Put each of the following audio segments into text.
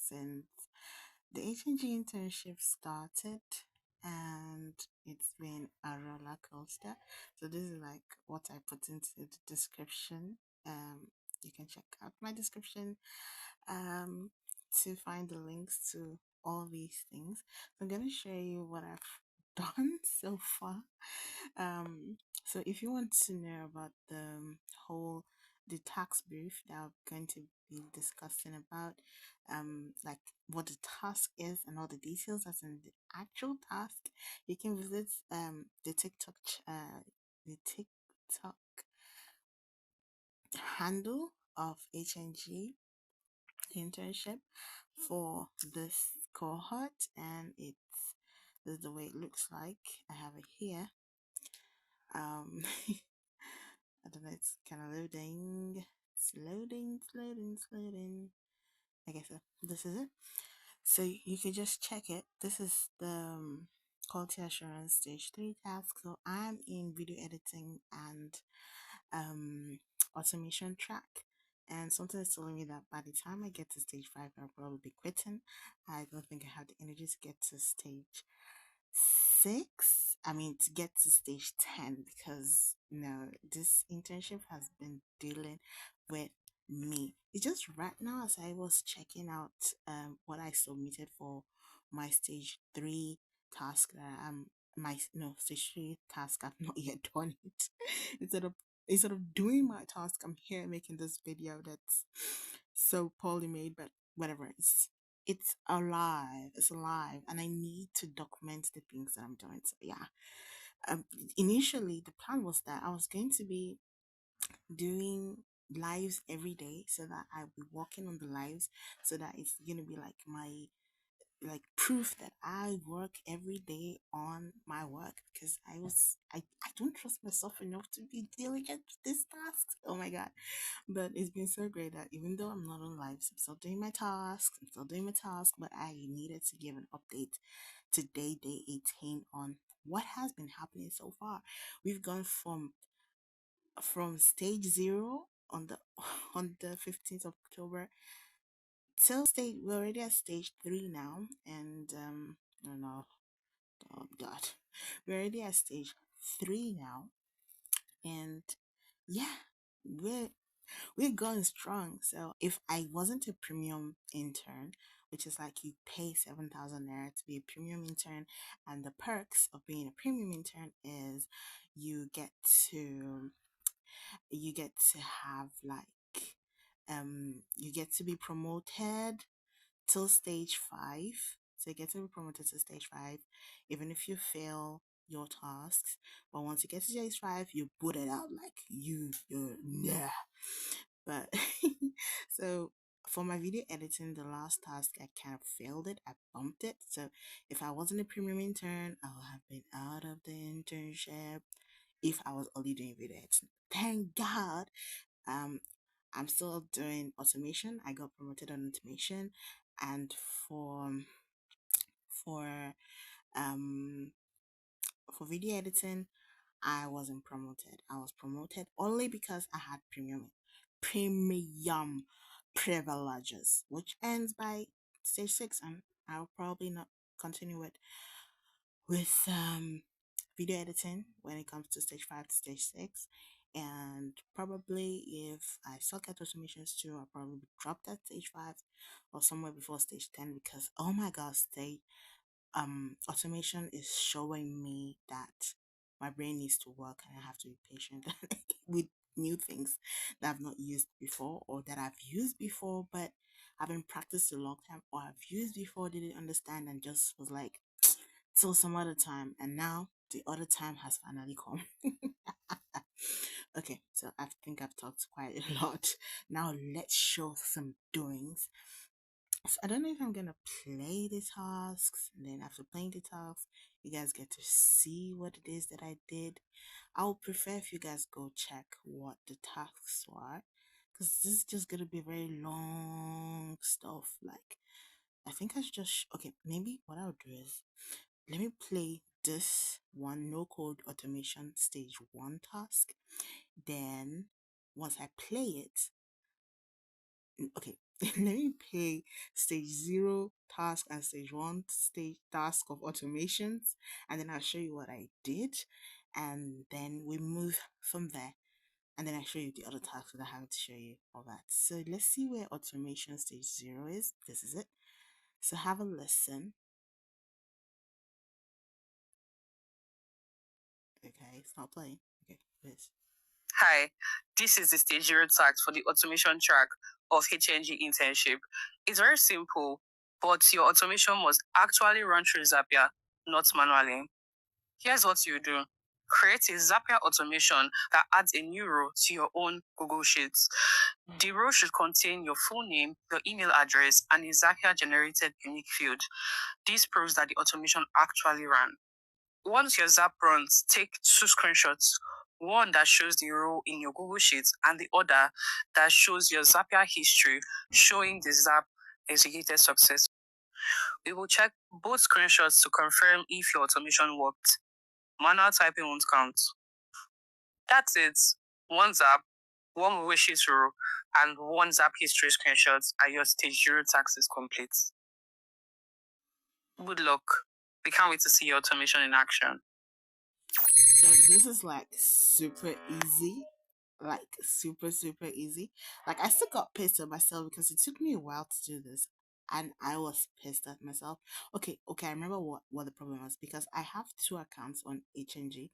since the HNG internship started, and it's been a roller coaster. So this is like what I put into the description. You can check out my description to find the links to all these things. So I'm gonna show you what I've done so far. So if you want to know about whole the tax brief that I'm going to be discussing about, like what the task is and all the details as in the actual task, you can visit the TikTok handle of HNG internship for this cohort, and this is the way it looks like. I have it here. I don't know, it's kind of loading. It's loading. Okay, so this is it. So you can just check it. This is the quality assurance stage 3 task. So I'm in video editing and automation track. And something is telling me that by the time I get to stage 5, I'll probably be quitting. I don't think I have the energy to get to stage 6. I mean, to get to stage 10, because no, this internship has been dealing with me. It's just right now as I was checking out what I submitted for my stage 3 task that stage 3 task, I've not yet done it. instead of doing my task, I'm here making this video that's so poorly made, but whatever. It's alive, and I need to document the things that I'm doing. So yeah, um, initially the plan was that I was going to be doing lives every day, so that I'll be working on the lives, so that it's gonna be like my like proof that I work every day on my work, because I don't trust myself enough to be dealing with this task. Oh my god. But it's been so great that even though I'm not on lives, I'm still doing my tasks. But I needed to give an update today, day 18, on what has been happening so far. We've gone from stage 0 on the on the 15th of October till stage, we're already at stage 3 now, and no, no, oh god, we're already at stage 3 now, and yeah, we're we're going strong. So if I wasn't a premium intern, which is like you pay 7,000 naira to be a premium intern, and the perks of being a premium intern is you get to you get to have like you get to be promoted till stage 5. So you get to be promoted to stage 5 even if you fail your tasks. But once you get to stage 5, you put it out like you're nah. But so for my video editing, the last task, I kind of failed it. I bumped it. So if I wasn't a premium intern, I would have been out of the internship if I was only doing video editing. Thank God. Um, I'm still doing automation. I got promoted on automation, and for um for video editing, I wasn't promoted. I was promoted only because I had premium privileges, which ends by stage 6, and I'll probably not continue with video editing when it comes to stage 5 to stage 6. And probably if I suck at automations too, I'll probably drop that stage 5 or somewhere before stage 10, because oh my god, stage automation is showing me that my brain needs to work, and I have to be patient with new things that I've not used before, or that I've used before but haven't practiced a long time, or I've used before, didn't understand, and just was like till some other time, and now the other time has finally come. Okay, so I think I've talked quite a lot. Now let's show some doings. So I don't know if I'm gonna play the tasks, and then after playing the tasks, you guys get to see what it is that I did. I would prefer if you guys go check what the tasks were, because this is just gonna be very long stuff. Like, I think I should just okay. Maybe what I'll do is let me play this one no code automation stage 1 task. Then once I play it, okay, let me pay stage 0 task and stage 1 stage task of automations, and then I'll show you what I did, and then we move from there. And then I show you the other tasks without having to show you all that. So let's see where automation stage 0 is. This is it. So have a listen. Okay, it's not playing. Okay, please. Hi, this is the stage 0 task for the automation track of HNG internship. It's very simple, but your automation must actually run through Zapier, not manually. Here's what you do. Create a Zapier automation that adds a new row to your own Google Sheets. The row should contain your full name, your email address, and a Zapier generated unique field. This proves that the automation actually ran. Once your Zap runs, take 2 screenshots. One that shows the row in your Google Sheets and the other that shows your Zapier history showing the Zap executed success. We will check both screenshots to confirm if your automation worked. Manual typing won't count. That's it. One Zap, one Google Sheets row, and one Zap history screenshot, and your stage 0 task is complete. Good luck. We can't wait to see your automation in action. So this is like super easy. Like super easy. Like I still got pissed at myself because it took me a while to do this. And I was pissed at myself. Okay, I remember what the problem was, because I have 2 accounts on HNG.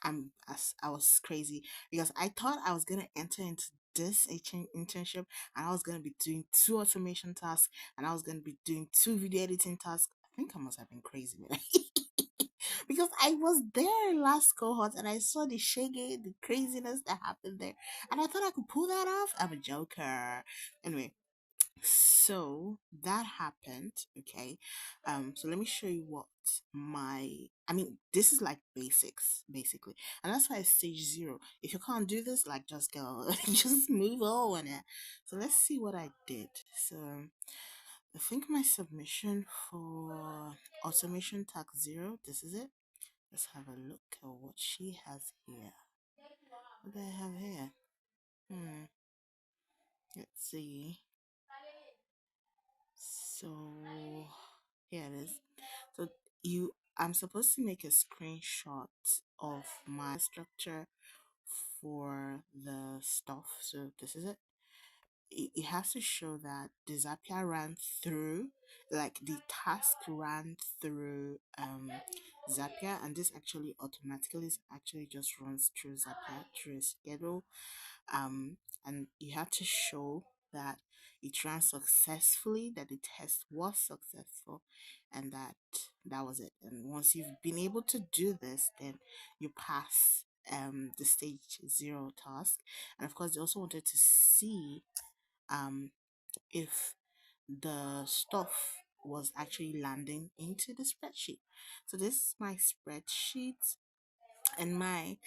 I was crazy because I thought I was gonna enter into this internship, and I was gonna be doing 2 automation tasks, and I was gonna be doing 2 video editing tasks. I think I must have been crazy, man. Because I was there last cohort and I saw the shaggy, the craziness that happened there, and I thought I could pull that off. I'm a joker. Anyway, so that happened. Okay, so let me show you what this is like basics basically, and that's why it's stage 0. If you can't do this, like, just go. Just move on. So let's see what I did. So I think my submission for automation task 0, this is it. Let's have a look at what she has here. What do I have here? Let's see. So here it is. So I'm supposed to make a screenshot of my structure for the stuff. So this is it. It has to show that the Zapier ran through, like the task ran through Zapier, and this actually just runs through Zapier through a schedule. And you have to show that it ran successfully, that the test was successful, and that was it. And once you've been able to do this, then you pass the stage 0 task. And of course, they also wanted to see if the stuff was actually landing into the spreadsheet. So this is my spreadsheet, and my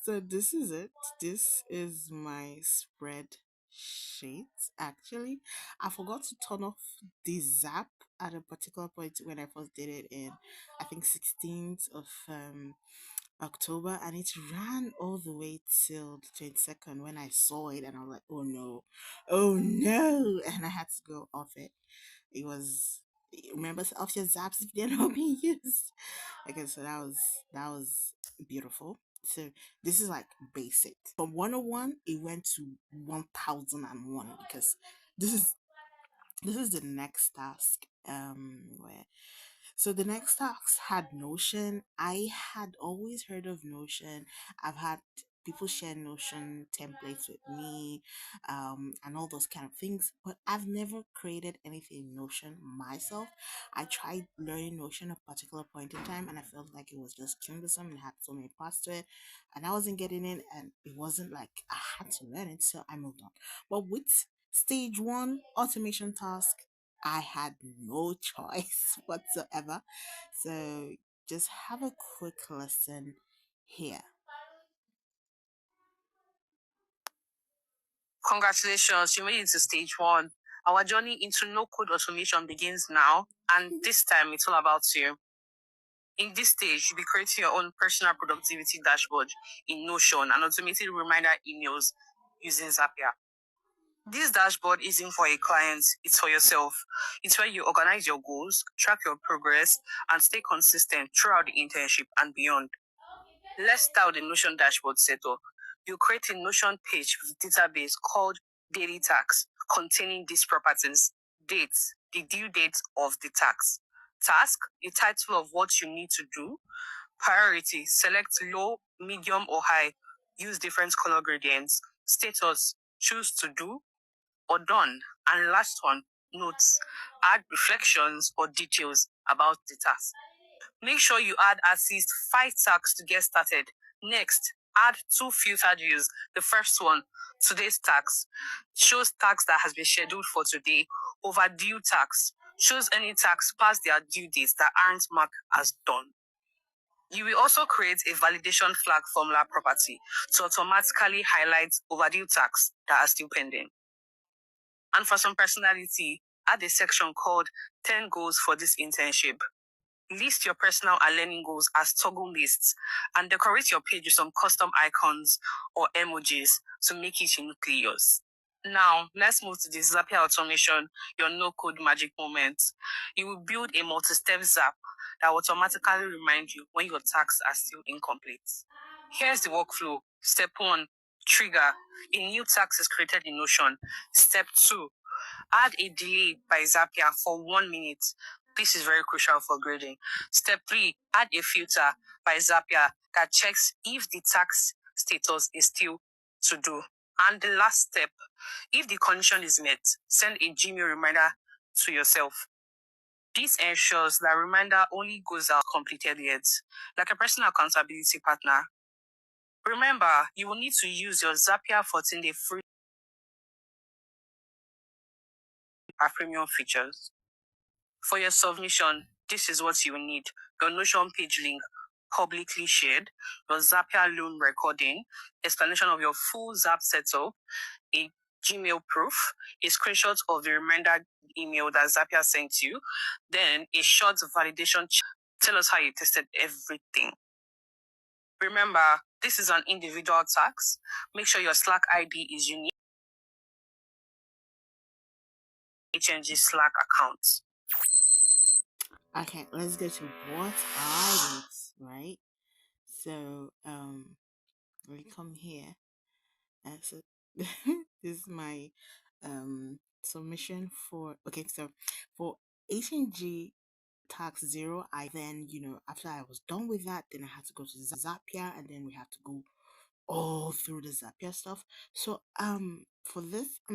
so this is it. This is my spreadsheet. Actually, I forgot to turn off the Zap at a particular point when I first did it in, I think, 16th of October, and it ran all the way till the 22nd when I saw it, and I was like, oh no, oh no, and I had to go off it. It was, remember, off your zaps if they're not being used. Okay, so that was beautiful. So this is like basic. From 101 it went to 1001, because this is the next task, where so the next task had Notion. I had always heard of Notion. I've had people share Notion templates with me, and all those kind of things, but I've never created anything in Notion myself. I tried learning Notion at a particular point in time, and I felt like it was just cumbersome and had so many parts to it, and I wasn't getting it, and it wasn't like I had to learn it, so I moved on. But with stage 1 automation task, I had no choice whatsoever. So just have a quick listen here. Congratulations, you made it to stage 1. Our journey into no code automation begins now, and this time it's all about you. In this stage, you'll be creating your own personal productivity dashboard in Notion and automated reminder emails using Zapier. This dashboard isn't for a client, it's for yourself. It's where you organize your goals, track your progress, and stay consistent throughout the internship and beyond. Let's start the Notion dashboard setup. You create a Notion page with a database called daily tasks containing these properties: dates, the due date of the task, a title of what you need to do, priority, select low, medium, or high, use different color gradients, status, choose to do or done, and last one, notes, add reflections or details about the task. Make sure you add at least 5 tags to get started. Next, add 2 filtered views. The first one, today's tags, shows tags that has been scheduled for today. Overdue tags shows any tags past their due dates that aren't marked as done. You will also create a validation flag formula property to automatically highlight overdue tags that are still pending. And for some personality, add a section called 10 goals for this internship. List your personal and learning goals as toggle lists and decorate your page with some custom icons or emojis to make it uniquely yours. Now, let's move to the Zapier automation, your no-code magic moment. You will build a multi-step Zap that will automatically remind you when your tasks are still incomplete. Here's the workflow. Step 1, trigger. A new task is created in Notion. Step 2, add a delay by Zapier for 1 minute. This is very crucial for grading. Step 3, add a filter by Zapier that checks if the task status is still to do. And the last step, if the condition is met, send a Gmail reminder to yourself. This ensures that reminder only goes out completed yet, like a personal accountability partner. Remember, you will need to use your Zapier 14-day free premium features. For your submission, this is what you will need: your Notion page link publicly shared, your Zapier loan recording, explanation of your full Zap setup, a Gmail proof, a screenshot of the reminder email that Zapier sent you, then a short validation check. Tell us how you tested everything. Remember, this is an individual task. Make sure your Slack ID is unique. HNG Slack account. Okay, let's go to what are these, right? So, we come here, and so this is my submission for, okay, so for HNG tax 0, I then, after I was done with that, then I had to go to Zapier, and then we have to go all through the Zapier stuff. So for this, I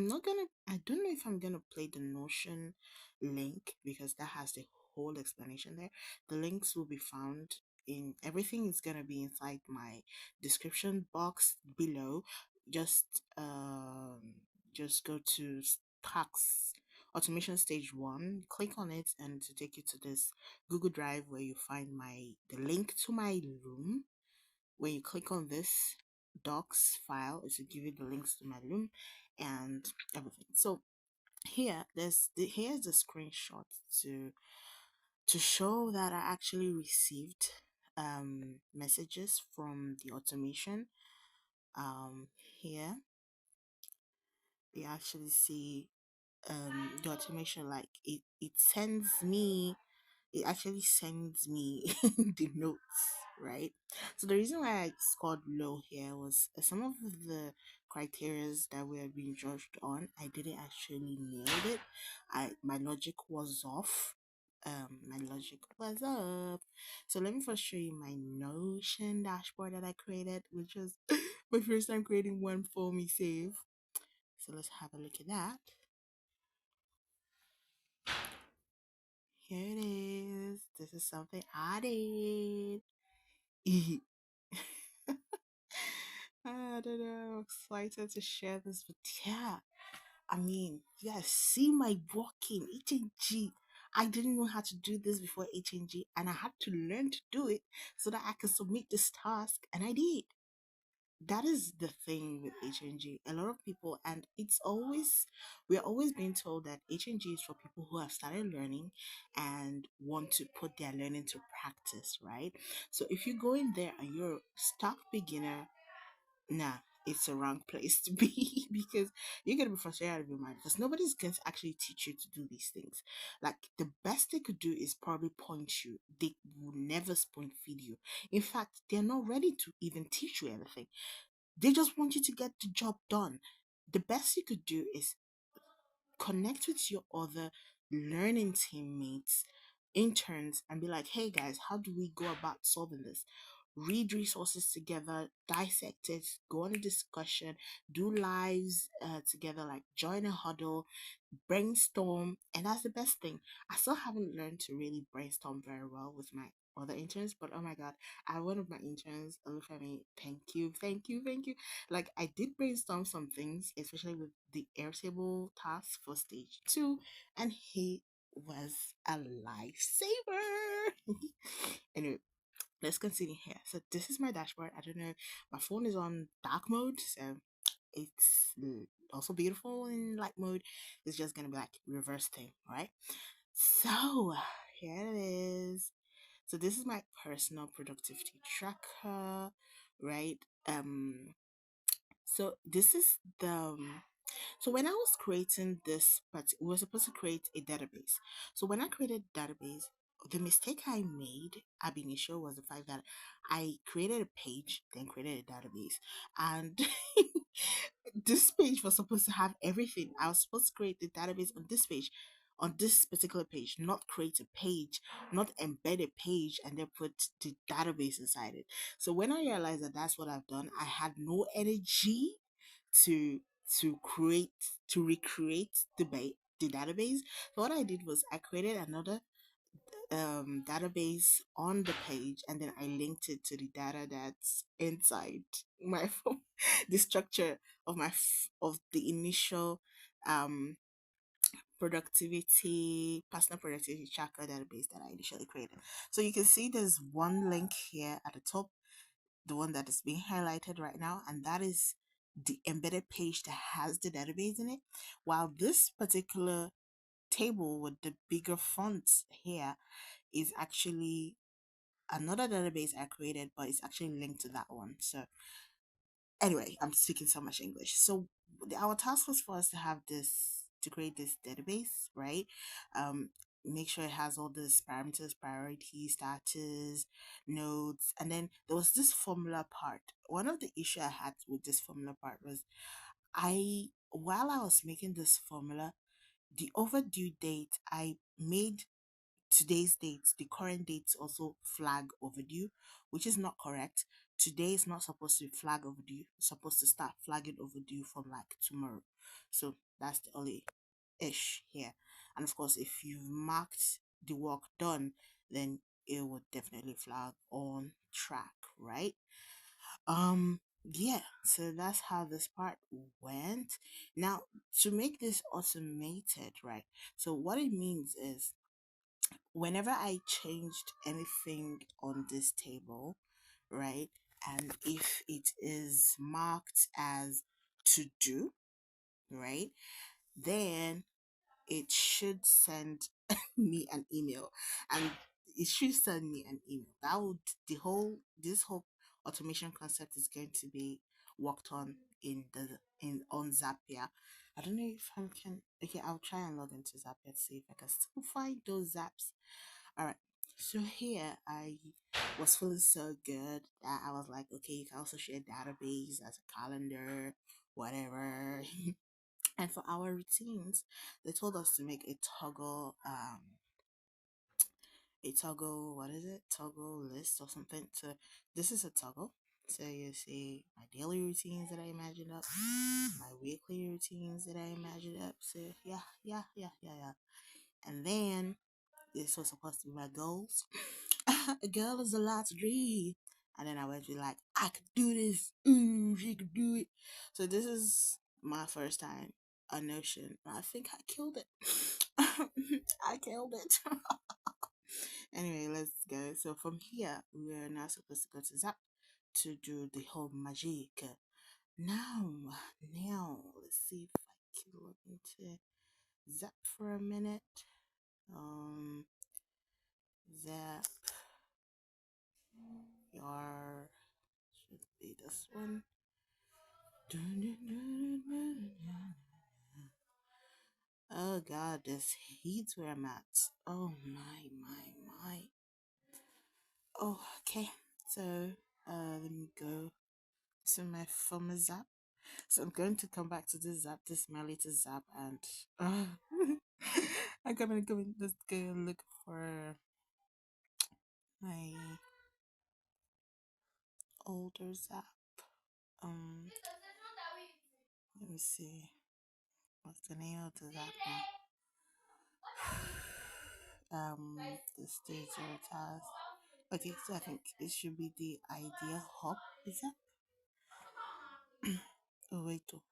don't know if I'm gonna play the Notion link because that has the whole explanation there. The links will be found in everything is gonna be inside my description box below. Just just go to tax automation stage 1, click on it, and to take you to this Google Drive where you find the link to my room. When you click on this docs file, it will give you the links to my room and everything. So here's the screenshot to show that I actually received messages from the automation. Here you actually see the automation, like it actually sends me the notes, right? So the reason why I scored low here was some of the criterias that we are being judged on, I didn't actually nail it. My logic was off. My logic was up. So let me first show you my Notion dashboard that I created, which was my first time creating one for me save. So let's have a look at that. Here it is. This is something I did. I don't know. I'm excited to share this, but yeah, I mean, yeah, see my walking HNG. I didn't know how to do this before HNG, and I had to learn to do it so that I could submit this task, and I did. That is the thing with HNG. A lot of people, and we're always being told that HNG is for people who have started learning and want to put their learning to practice, right? So if you go in there and you're a stock beginner, nah, it's a wrong place to be. because you're gonna be frustrated out of your mind because nobody's going to actually teach you to do these things. Like the best they could do is probably point you. They will never spoon feed you. In fact, they're not ready to even teach you anything. They just want you to get the job done. The best you could do is connect with your other learning teammates, interns, and be like, hey guys, how do we go about solving this? Read resources together, dissect it, go on a discussion, do lives together, like join a huddle, brainstorm, and that's the best thing. I still haven't learned to really brainstorm very well with my other interns, but oh my god, I one of my interns look at me, thank you, thank you, thank you. Like I did brainstorm some things, especially with the Airtable task for stage 2, and he was a lifesaver. Anyway, let's continue here. So this is my dashboard. I don't know, my phone is on dark mode, so it's also beautiful in light mode. It's just gonna be like reverse thing, right? So here it is. So this is my personal productivity tracker, right? So this is the so when I was creating this, but we were supposed to create a database. So when I created database, the mistake I made ab initio was the fact that I created a page, then created a database, and this page was supposed to have everything. I was supposed to create the database on this page, on this particular page, not create a page, not embed a page and then put the database inside it. So when I realized that that's what I've done, I had no energy to create to recreate the database. So what I did was I created another database on the page, and then I linked it to the data that's inside my phone. The structure of of the initial um personal productivity tracker database that I initially created. So you can see there's one link here at the top, the one that is being highlighted right now, and that is the embedded page that has the database in it. While this particular table with the bigger font here is actually another database I created, but it's actually linked to that one. So anyway, I'm speaking so much English. So our task was for us to have this to create this database, right? Um, make sure it has all these parameters, priority, status, nodes, and then there was this formula part. One of the issue I had with this formula part was I while I was making this formula, the overdue date I made today's date, the current date also flag overdue, which is not correct. Today is not supposed to flag overdue. It's supposed to start flagging overdue from like tomorrow. So that's the only ish here. And of course, if you've marked the work done, then it would definitely flag on track, right? Yeah, so that's how this part went. Now, to make this automated, right? So what it means is whenever I changed anything on this table, right, and if it is marked as to do, right, then it should send me an email, and it should send me an email. That would this whole automation concept is going to be worked on in the in on Zapier. I don't know if I can. Okay, I'll try and log into Zapier to see if I can still find those zaps. All right. So here I was feeling so good that I was like, okay, you can also share database as a calendar, whatever. And for our routines, they told us to make a toggle, what is it? Toggle list or something. So this is a toggle. So you see my daily routines that I imagined up, my weekly routines that I imagined up. So yeah. And then this was supposed to be my goals. A girl is a lot to dream. And then I went to be like, I could do this. Ooh, she could do it. So this is my first time on Notion. I think I killed it. I killed it. Anyway, let's go. So from here, we are now supposed to go to Zap to do the whole magic. Now, let's see if I can log into Zap for a minute. Um, Zap, your should be this one. Oh god, this heat where I'm at. Oh my. Oh, okay. So, let me go to my former Zap. So I'm going to come back to this Zap, this my latest Zap, and I'm gonna go and just go and look for my older Zap. Um, let me see. What's the name of the Zap now? The stage or task. Okay, so I think it should be the idea hop. Is that? Oh wait, oh.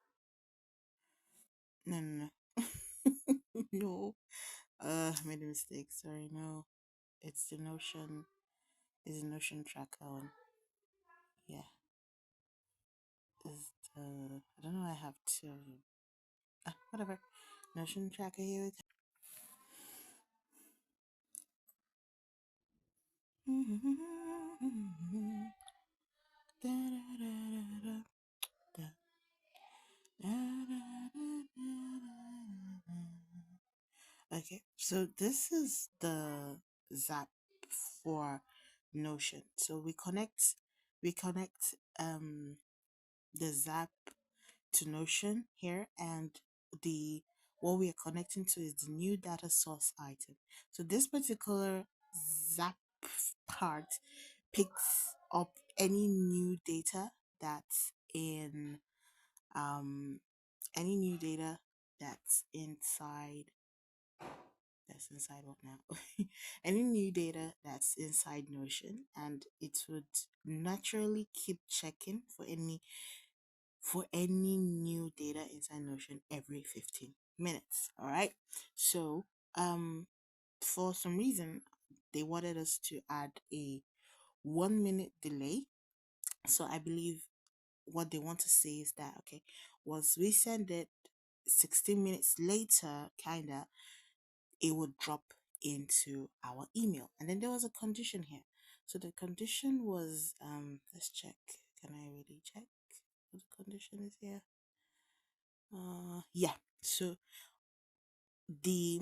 No. No. I made a mistake. Sorry, no. It's the Notion. It's the Notion tracker one. Yeah. Is the I don't know. I have two. Whatever. Notion tracker here. Okay, so this is the Zap for Notion. So we connect the Zap to Notion here, and the what we are connecting to is the new data source item. So this particular Zap part picks up any new data that's in um any new data that's inside what now? Any new data that's inside Notion, and it would naturally keep checking for any new data inside Notion every 15 minutes. All right. So, for some reason, they wanted us to add a 1 minute delay. So, I believe what they want to say is that, okay, once we send it 16 minutes later, kinda, it would drop into our email. And then there was a condition here. So, the condition was, let's check. Can I really check what the condition is here? Yeah. So the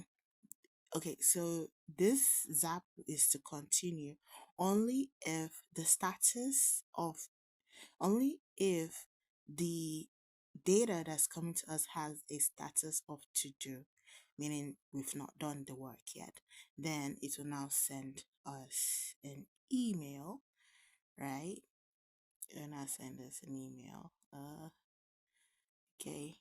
okay, so this Zap is to continue only if the status of only if the data that's coming to us has a status of to do, meaning we've not done the work yet. Then it will now send us an email, right? It will now send us an email. Okay.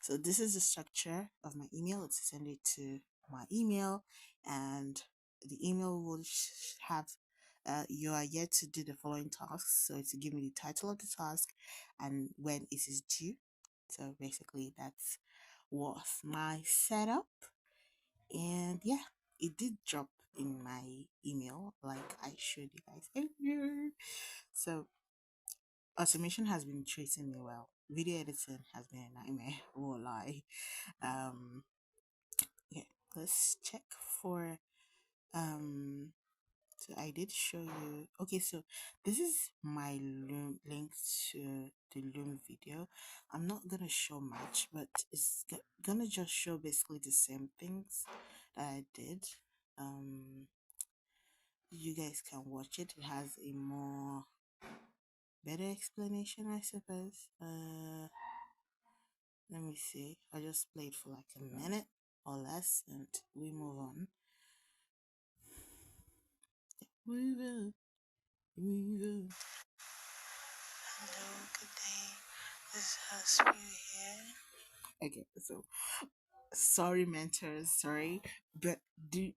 So this is the structure of my email. Let's send it to my email, and the email will have you are yet to do the following tasks. So to give me the title of the task and when it is due. So basically that's was my setup, and yeah, it did drop in my email like I showed you guys earlier. So automation has been treating me well. Video editing has been a nightmare, won't lie. um okay, let's check for so I did show you. Okay, so this is my link to the Loom video. I'm not gonna show much, but it's gonna just show basically the same things that I did. You guys can watch it. It has a more better explanation, I suppose. Let me see. I just played for like a minute or less, and we move on. Move on. Move on. Hello, good day. This has you here. Okay, so sorry, mentors, sorry, but the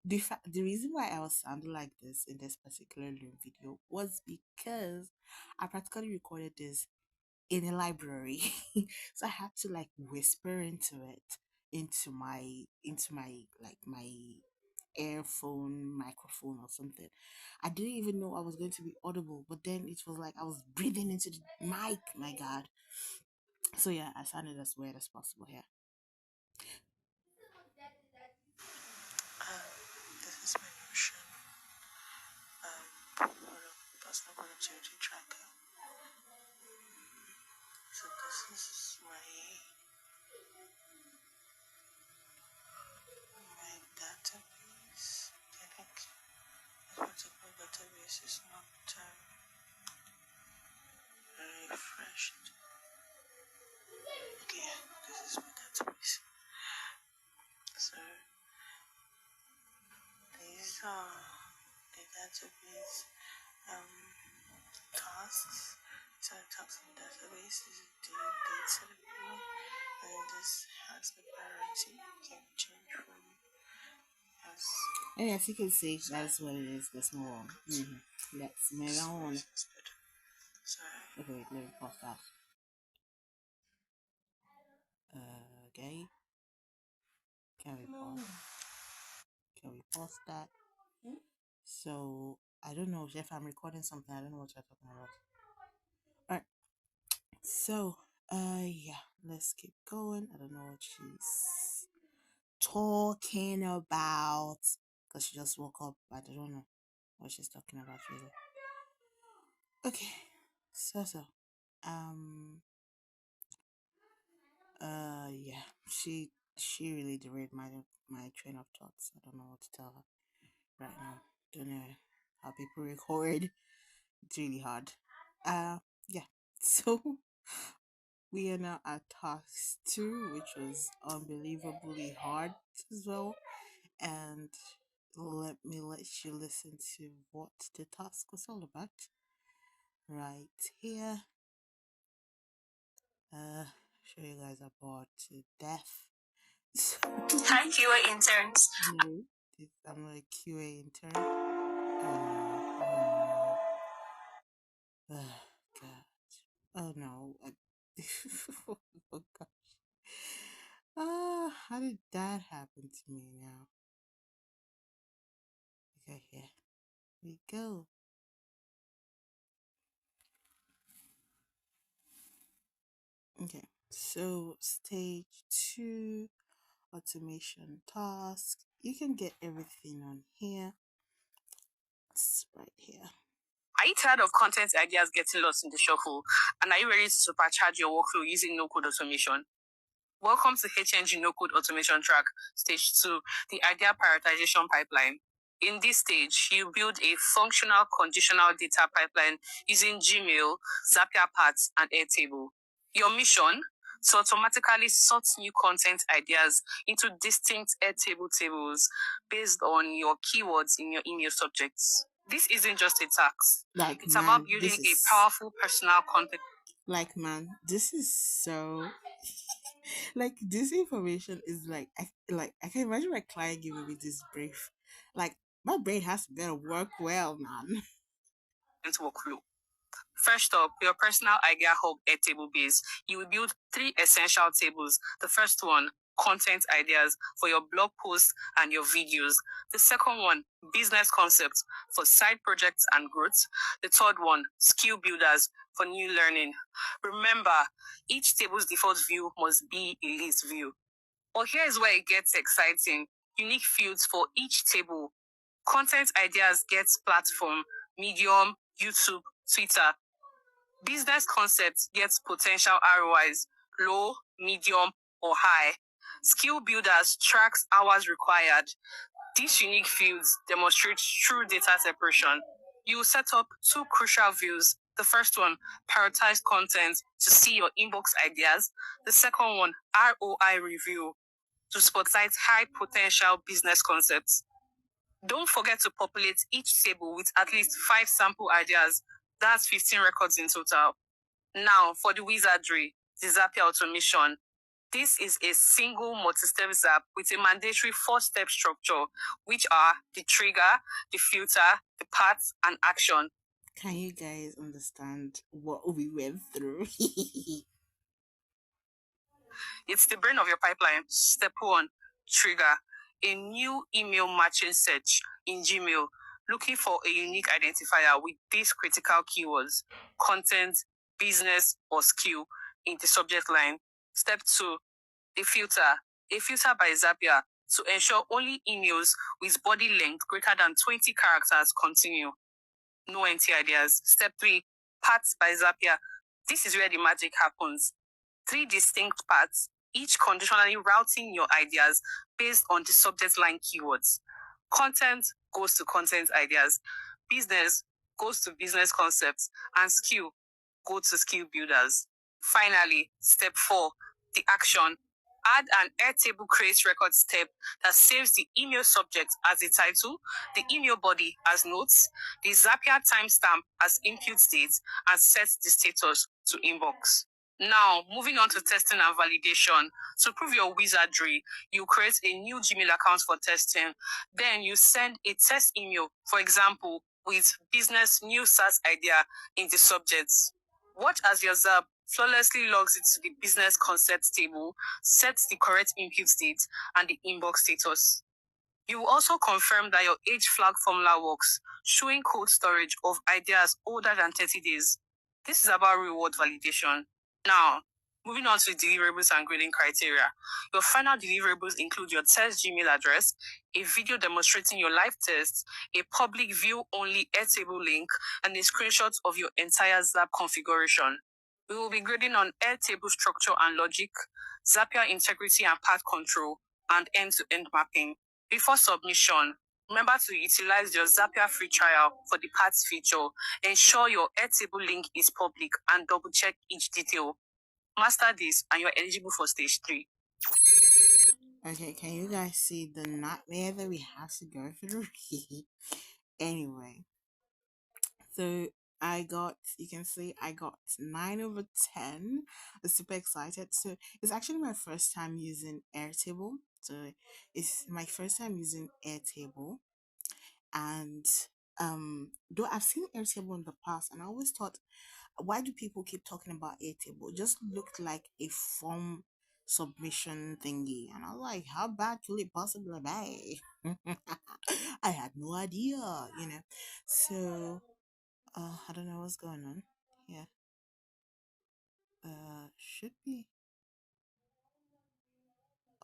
reason why I was sounding like this in this particular Loom video was because I practically recorded this in a library. So I had to like whisper into it, into my like my earphone microphone or something. I didn't even know I was going to be audible, but then it was like I was breathing into the mic. My God. So yeah, I sounded as weird as possible here. This is my Notion. Personal productivity tracker. So the database tasks. So it talks about database is the data view, and this has the priority. Can change from as. And as you can see, that's what it is. The small one. Let's move on. Sorry. Okay, wait, let me pause that. Okay. Can we pause? Can we pause that? So I don't know if I'm recording something. I don't know what you're talking about. Alright. So yeah, let's keep going. I don't know what she's talking about because she just woke up. I don't know what she's talking about really. Okay. So yeah, she really derailed my train of thoughts. I don't know what to tell her right now. Don't know how people record. It's really hard. Yeah. So we are now at task 2, which was unbelievably hard as well. And let me let you listen to what the task was all about right here. Show you guys about death. Hi, QA interns. No, I'm not a QA intern. Oh no. Oh god. Oh no. Oh gosh. How did that happen to me now? Okay, here we go. Okay, so stage 2, automation task. You can get everything on here. It's right here. Are you tired of content ideas getting lost in the shuffle? And are you ready to supercharge your workflow using no-code automation? Welcome to HNG No-Code Automation Track, Stage 2, the Idea Prioritization Pipeline. In this stage, you build a functional conditional data pipeline using Gmail, Zapier Paths, and Airtable. Your mission? To automatically sort new content ideas into distinct Airtable tables based on your keywords in your email subjects. This isn't just a task. It's about building a powerful personal content. Like, man, this is so like this information is like I can imagine my client giving me this brief. Like my brain has to better work well, man. Workflow. First up, your personal idea hub Airtable base. You will build 3 essential tables. The first one, content ideas for your blog posts and your videos. The second one, business concepts for side projects and growth. The third one, skill builders for new learning. Remember, each table's default view must be a list view. But here's where it gets exciting. Unique fields for each table. Content ideas gets platform, Medium, YouTube, Twitter. Business concepts gets potential ROIs, low, medium, or high. Skill builders tracks hours required. These unique fields demonstrate true data separation. You set up 2 crucial views. The first one, prioritize content to see your inbox ideas. The second one, ROI review to spotlight high potential business concepts. Don't forget to populate each table with at least 5 sample ideas. That's 15 records in total. Now, for the wizardry, the Zapier automation. This is a single multi-step Zap with a mandatory 4-step structure, which are the trigger, the filter, the path, and action. Can you guys understand what we went through? It's the brain of your pipeline. Step 1, trigger. A new email matching search in Gmail, looking for a unique identifier with these critical keywords: content, business, or skill in the subject line. Step 2, a filter. A filter by Zapier to ensure only emails with body length greater than 20 characters continue. No empty ideas. Step 3, paths by Zapier. This is where the magic happens. 3 distinct paths, each conditionally routing your ideas based on the subject line keywords. Content goes to content ideas. Business goes to business concepts. And skill go to skill builders. Finally, step 4, the action. add an Airtable create record step that saves the email subject as a title, the email body as notes, the Zapier timestamp as input date, and set the status to inbox. Now, moving on to testing and validation. To prove your wizardry, you create a new Gmail account for testing. Then you send a test email, for example, with business new SaaS idea in the subjects. Watch as your Zap flawlessly logs into the business concept table, sets the correct input date and the inbox status. You will also confirm that your age flag formula works, showing cold storage of ideas older than 30 days. This is about reward validation. Now, moving on to deliverables and grading criteria. Your final deliverables include your test Gmail address, a video demonstrating your live test, a public view only Airtable link, and a screenshot of your entire Zap configuration. We will be grading on Airtable structure and logic, Zapier integrity and path control, and end-to-end mapping. Before submission, remember to utilize your Zapier free trial for the paths feature. Ensure your Airtable link is public and double check each detail. Master this and you're eligible for stage 3. Okay, can you guys see the nightmare that we have to go through? Anyway, so you can see I got 9/10. I'm super excited. So it's actually my first time using Airtable. So it's my first time using Airtable. And though I've seen Airtable in the past, and I always thought, why do people keep talking about Airtable? It just looked like a form submission thingy, and I was like, how bad could it possibly be? I had no idea, you know. So I don't know what's going on here. Should be.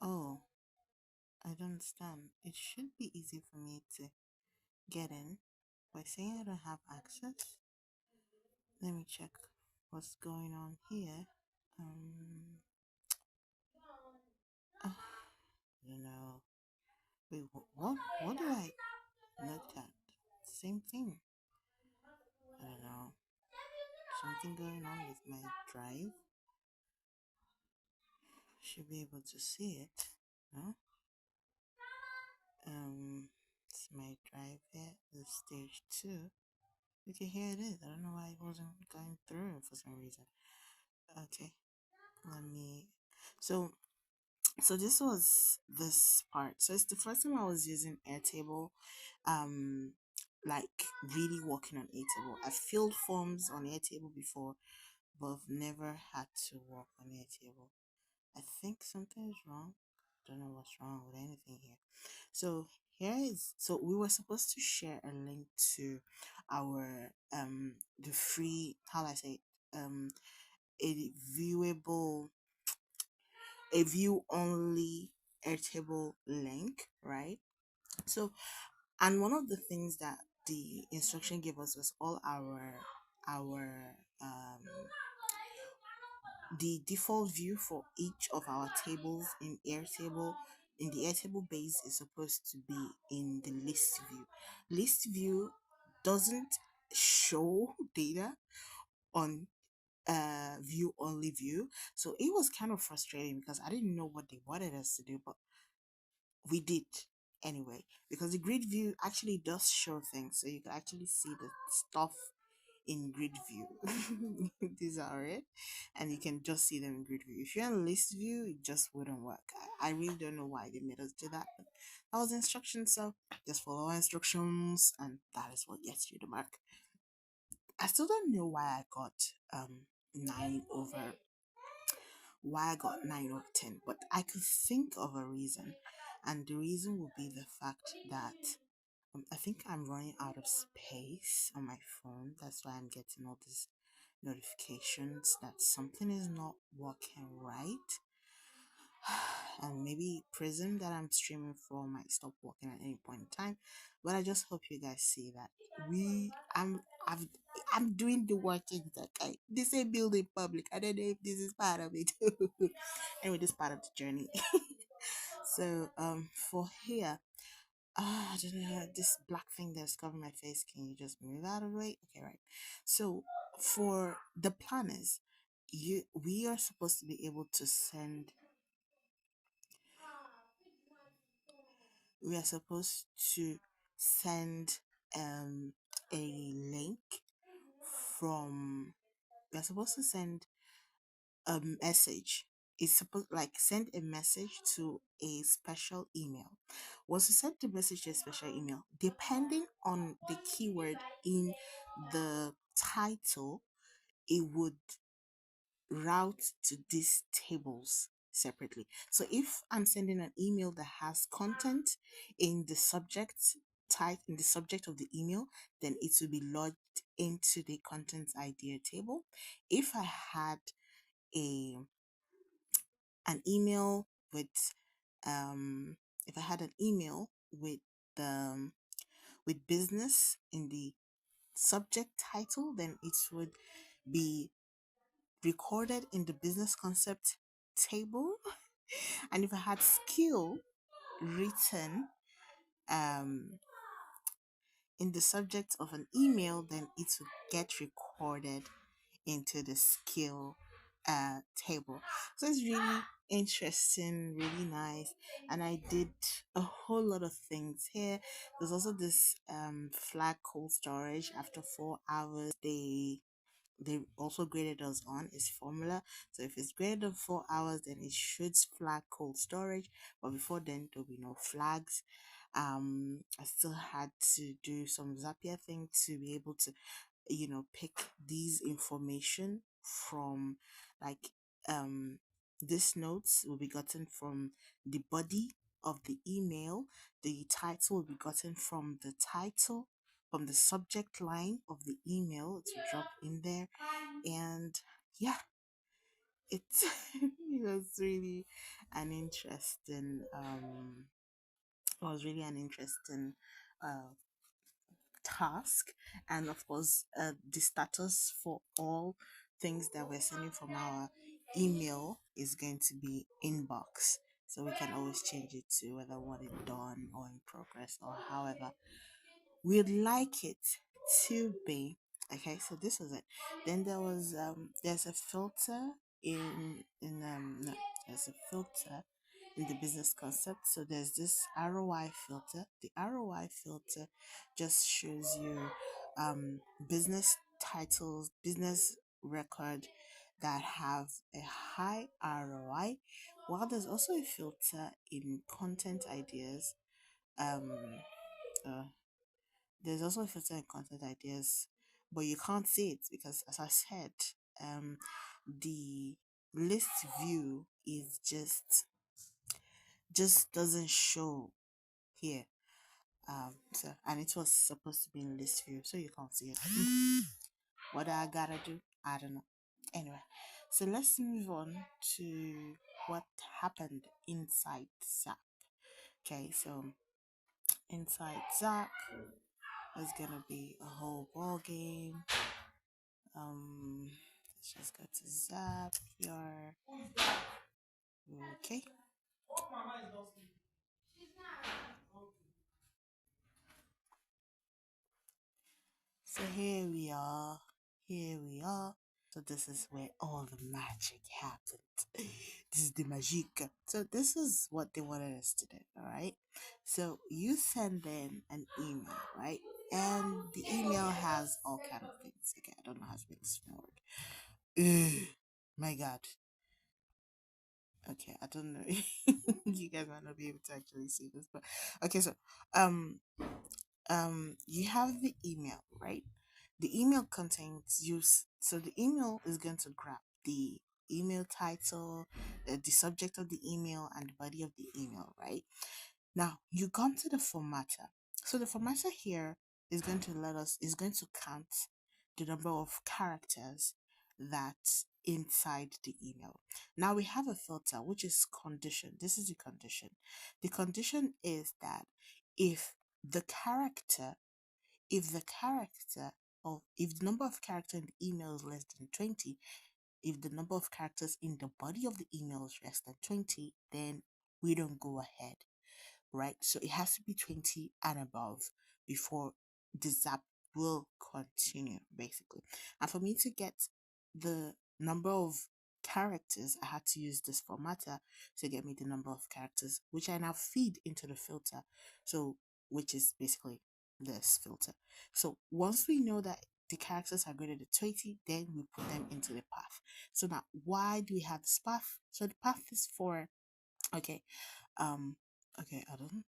Oh, I don't understand. It should be easy for me to get in by saying I don't have access. Let me check what's going on here. Um, I don't know. Wait, what? What did I look at? Same thing. I don't know. Something going on with my drive. Should be able to see it. No? It's my drive here. The stage 2. Okay, here it is. I don't know why it wasn't going through for some reason. Okay, let me. So, so this was this part. So it's the first time I was using Airtable, um, like really working on Airtable. I filled forms on Airtable before, but I've never had to work on Airtable. I think something is wrong. Don't know what's wrong with anything here. So so we were supposed to share a link to our the free, how do I say it? A viewable, a view only Airtable link, right? So, and one of the things that the instruction gave us was all our the default view for each of our tables in Airtable, in the Airtable base, is supposed to be in the list view. List view doesn't show data on view only view. So it was kind of frustrating because I didn't know what they wanted us to do, but we did anyway, because the grid view actually does show things, so you can actually see the stuff in grid view. These are it, and you can just see them in grid view. If you're in list view, it just wouldn't work. I really don't know why they made us do that, but that was the instructions. So just follow our instructions, and that is what gets you the mark. I still don't know why I got 9 over, why I got 9/10, but I could think of a reason, and the reason would be the fact that I think I'm running out of space on my phone. That's why I'm getting all these notifications that something is not working right. And maybe Prism that I'm streaming for might stop working at any point in time. But I just hope you guys see that I'm doing the workings. Okay, this ain't building public. I don't know if this is part of it. Anyway, this is part of the journey. So for here, I don't know, this black thing that's covering my face. Can you just move out of the way? Okay, right. So for the planners, we are supposed to be able to send we are supposed to send a link from we're supposed to send a message. It's supposed like send a message to a special email. Once you send the message to a special email, depending on the keyword in the title, it would route to these tables separately. So if I'm sending an email that has content in the subject type in the subject of the email, then it will be logged into the content idea table. If I had a an email with um if I had an email with the with business in the subject title, then it would be recorded in the business concept table. And if I had skill written um in the subject of an email, then it would get recorded into the skill table. So it's really interesting, really nice. And I did a whole lot of things here. There's also this flag cold storage after 4 hours. They also graded us on is formula. So if it's greater than 4 hours, then it should flag cold storage. But before then, there'll be no flags. I still had to do some Zapier thing to be able to, pick these information from like this notes will be gotten from the body of the email. The title will be gotten from the title, from the subject line of the email to drop in there. And yeah, it it was really an interesting it was really an interesting uh task. And of course, the status for all things that we're sending from our email is going to be inbox, so we can always change it to whether what is done or in progress or however we'd like it to be. Okay, so this was it. Then there's a filter no, there's a filter in the business concept. So there's this ROI filter. The ROI filter just shows you business titles, business record that have a high ROI, while there's also a filter in content ideas. um uh, there's also a filter in content ideas, but you can't see it because, as I said, the list view is just doesn't show here. So and it was supposed to be in list view, so you can't see it. What I gotta do, I don't know. Anyway, so let's move on to what happened inside Zap. Okay, so inside Zap is gonna be a whole ball game. Let's just go to Zap here. Okay. So here we are. Here we are. So this is where all the magic happened. This is the magic. So this is what they wanted us to do, all right? So you send them an email, right? And the email has all kind of things. Okay, I don't know how to make this word. Ugh, my God. Okay, I don't know. You guys might not be able to actually see this, but okay. So, um, you have the email, right? The email contains so the email is going to grab the email title, the subject of the email, and the body of the email, right? Now you come to the formatter. So the formatter here is going to count the number of characters that's inside the email. Now we have a filter which is condition. This is the condition. The condition is that if the character if the character if the number of characters in the email is less than 20, if the number of characters in the body of the email is less than 20, then we don't go ahead, right? So it has to be 20 and above before the Zap will continue, basically. And for me to get the number of characters, I had to use this formatter to get me the number of characters, which I now feed into the filter. So, which is basically this filter. So once we know that the characters are greater than 20, then we put them into the path. So now, why do we have this path? So the path is for, okay, um, okay, I don't,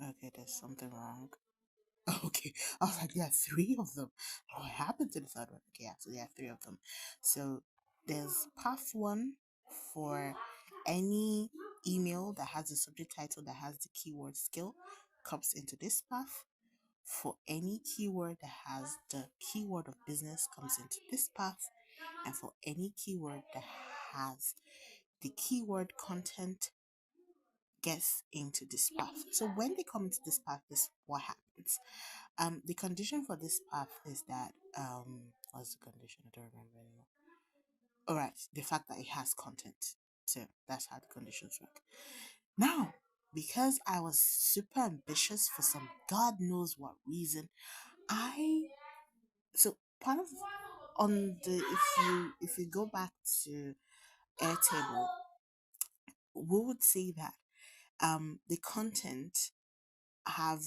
okay, there's something wrong. Okay, I was like, there are three of them. What happened to the third one? Okay, yeah, so there are three of them. So there's path one for any email that has a subject title that has the keyword skill comes into this path. For any keyword that has the keyword of business comes into this path. And for any keyword that has the keyword content gets into this path. So when they come into this path, this is what happens. The condition for this path is that what's the condition? I don't remember anymore. All right, the fact that it has content. So that's how the conditions work. Now, because I was super ambitious for some God knows what reason, I so part of on the if you go back to Airtable, we would see that the content have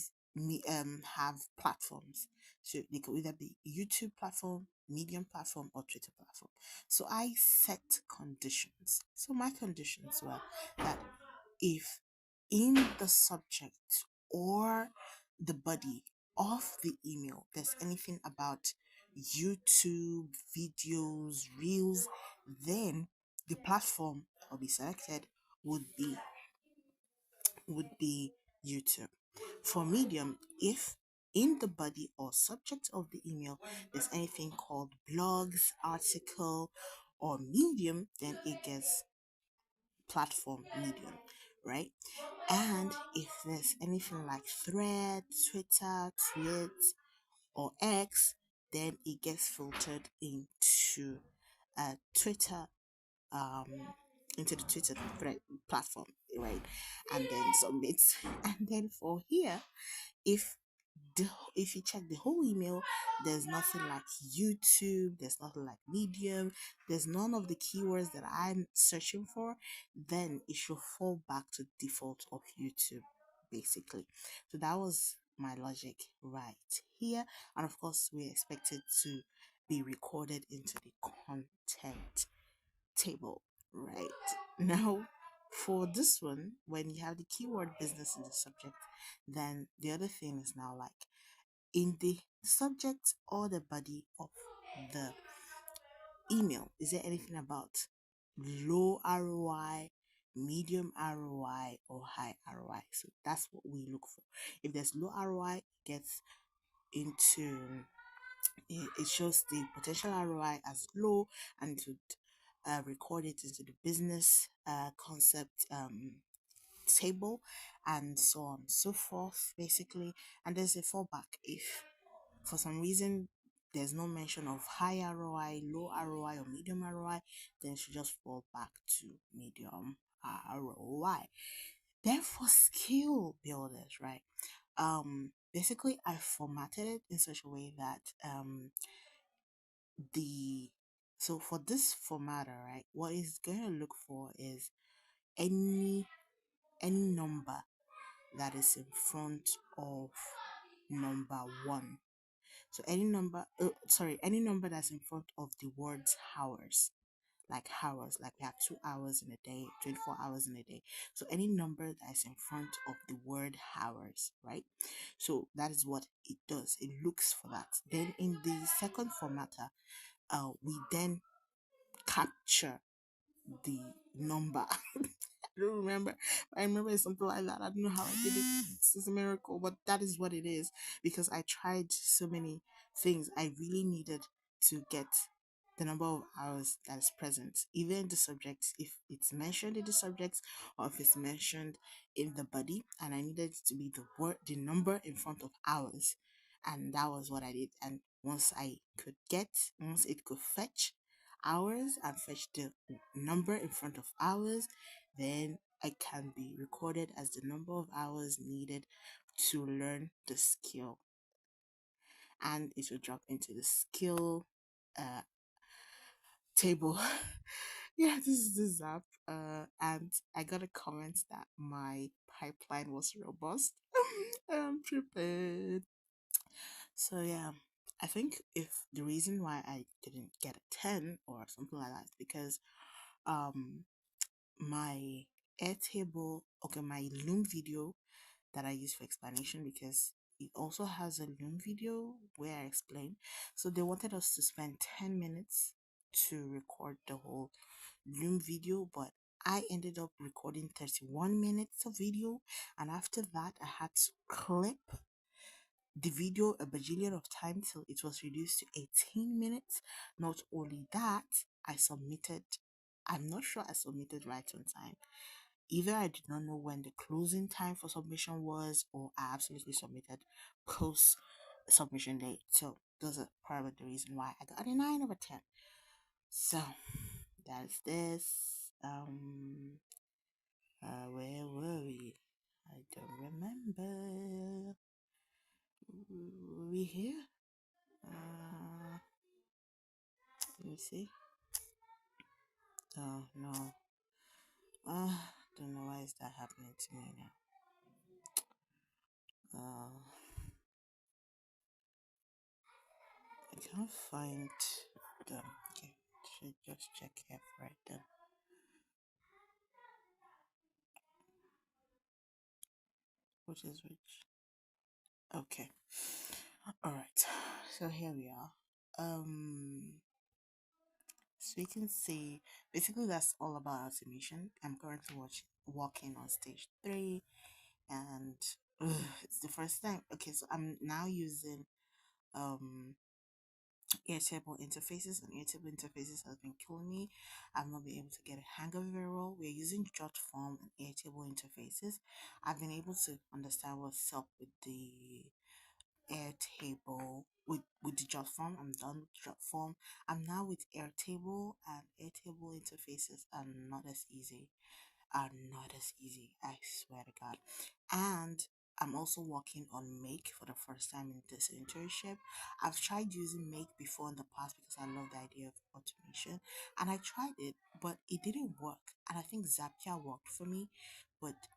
have platforms. So they could either be YouTube platform, Medium platform, or Twitter platform. So I set conditions. So my conditions were that if in the subject or the body of the email there's anything about YouTube videos, reels, then the platform I'll be selected would be YouTube. For Medium, if in the body or subject of the email there's anything called blogs, article, or medium, then it gets platform Medium, right? And if there's anything like thread, Twitter, tweet, or X, then it gets filtered Twitter, um, into the Twitter thread platform, right? And then submits. And then for here, if if you check the whole email, there's nothing like YouTube, there's nothing like Medium, there's none of the keywords that I'm searching for, then it should fall back to default of YouTube, basically. So that was my logic right here. And of course, we expect it to be recorded into the content table, right? Now, for this one, when you have the keyword business in the subject, then the other thing is now like in the subject or the body of the email, is there anything about low ROI, medium ROI, or high ROI? So that's what we look for. If there's low ROI, it gets into it shows the potential ROI as low, and to record it into the business concept table, and so on and so forth, basically. And there's a fallback if for some reason there's no mention of high ROI, low ROI, or medium ROI, then it should just fall back to medium ROI. Then for skill builders, right? Basically I formatted it in such a way that the so for this formatter, right, what it's going to look for is any number that is in front of number one. So any number that's in front of the words hours, like hours, like we have 2 hours in a day, 24 hours in a day. So any number that's in front of the word hours, right? So that is what it does. It looks for that. Then in the second formatter, we then capture the number. I don't remember. I remember it's something like that. I don't know how I did it. It's a miracle, but that is what it is because I tried so many things. I really needed to get the number of hours that is present, either in the subject, if it's mentioned in the subject, or if it's mentioned in the body, and I needed it to be the number in front of hours, and that was what I did. And once it could fetch hours and fetch the number in front of hours, then I can be recorded as the number of hours needed to learn the skill, and it will drop into the skill table. Yeah, this is this app. And I got a comment that my pipeline was robust. I'm prepared. So yeah, I think if the reason why I didn't get a 10 or something like that is because um my Airtable, okay, my Loom video that I use for explanation, because it also has a Loom video where I explain. So they wanted us to spend 10 minutes to record the whole Loom video, but I ended up recording 31 minutes of video, and after that I had to clip the video a bajillion of times till it was reduced to 18 minutes. Not only that, I submitted, I'm not sure I submitted right on time. Either I did not know when the closing time for submission was, or I absolutely submitted post submission date. So those are probably the reason why I got a 9 over 10. So that's this. Where were we? I don't remember. Were we here? Let me see. Oh no. Don't know why is that happening to me now. I can't find the. Okay, should just check here right then. Which is which? Okay. All right. So here we are. So you can see, basically that's all about automation. I'm currently working on stage 3, and it's the first time. Okay, so I'm now using um Airtable interfaces, and Airtable interfaces has been killing me. I've not been able to get a hang of it very well. We're using Jotform and Airtable interfaces. I've been able to understand what's up with the Airtable, with the Jotform. I'm done with Jotform. I'm now with Airtable, and Airtable interfaces are not as easy. I swear to God. And I'm also working on Make for the first time in this internship. I've tried using Make before in the past because I love the idea of automation, and I tried it, but it didn't work. And I think Zapier worked for me, but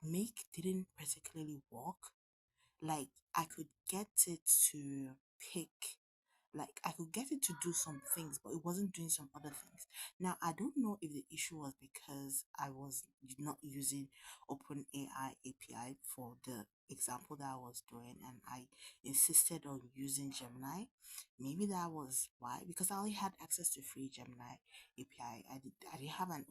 Make didn't particularly work. Like, I could get it to pick, like I could get it to do some things, but it wasn't doing some other things. Now I don't know if the issue was because I was not using OpenAI API for the example that I was doing, and I insisted on using Gemini. Maybe that was why, because I only had access to free Gemini API. I didn't have an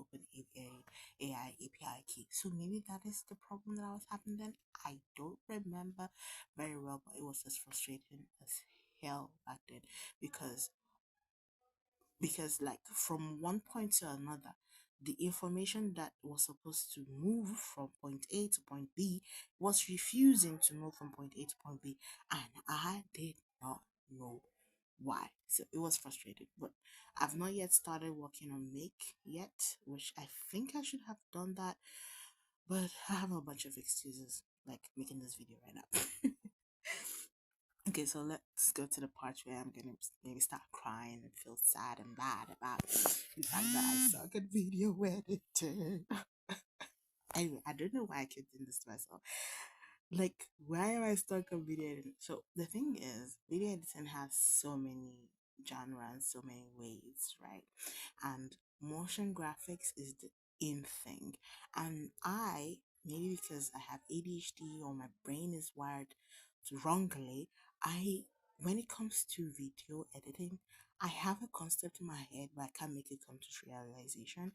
AI API key. So maybe that is the problem that I was having then. I don't remember very well, but it was as frustrating as hell back then, because like from one point to another, the information that was supposed to move from point A to point B was refusing to move from point A to point B, and I did not know why. So it was frustrating, but I've not yet started working on Make yet, which I think I should have done that, but I have a bunch of excuses, like making this video right now. Okay, so let's go to the part where I'm gonna maybe start crying and feel sad and bad about the fact that I suck at video editing. Anyway, I don't know why I keep doing this to myself. Like, why am I stuck on video editing? So the thing is, video editing has so many genres, so many ways, right? And motion graphics is the in thing. And maybe because I have ADHD or my brain is wired wrongly, I when it comes to video editing, I have a concept in my head, but I can't make it come to realization.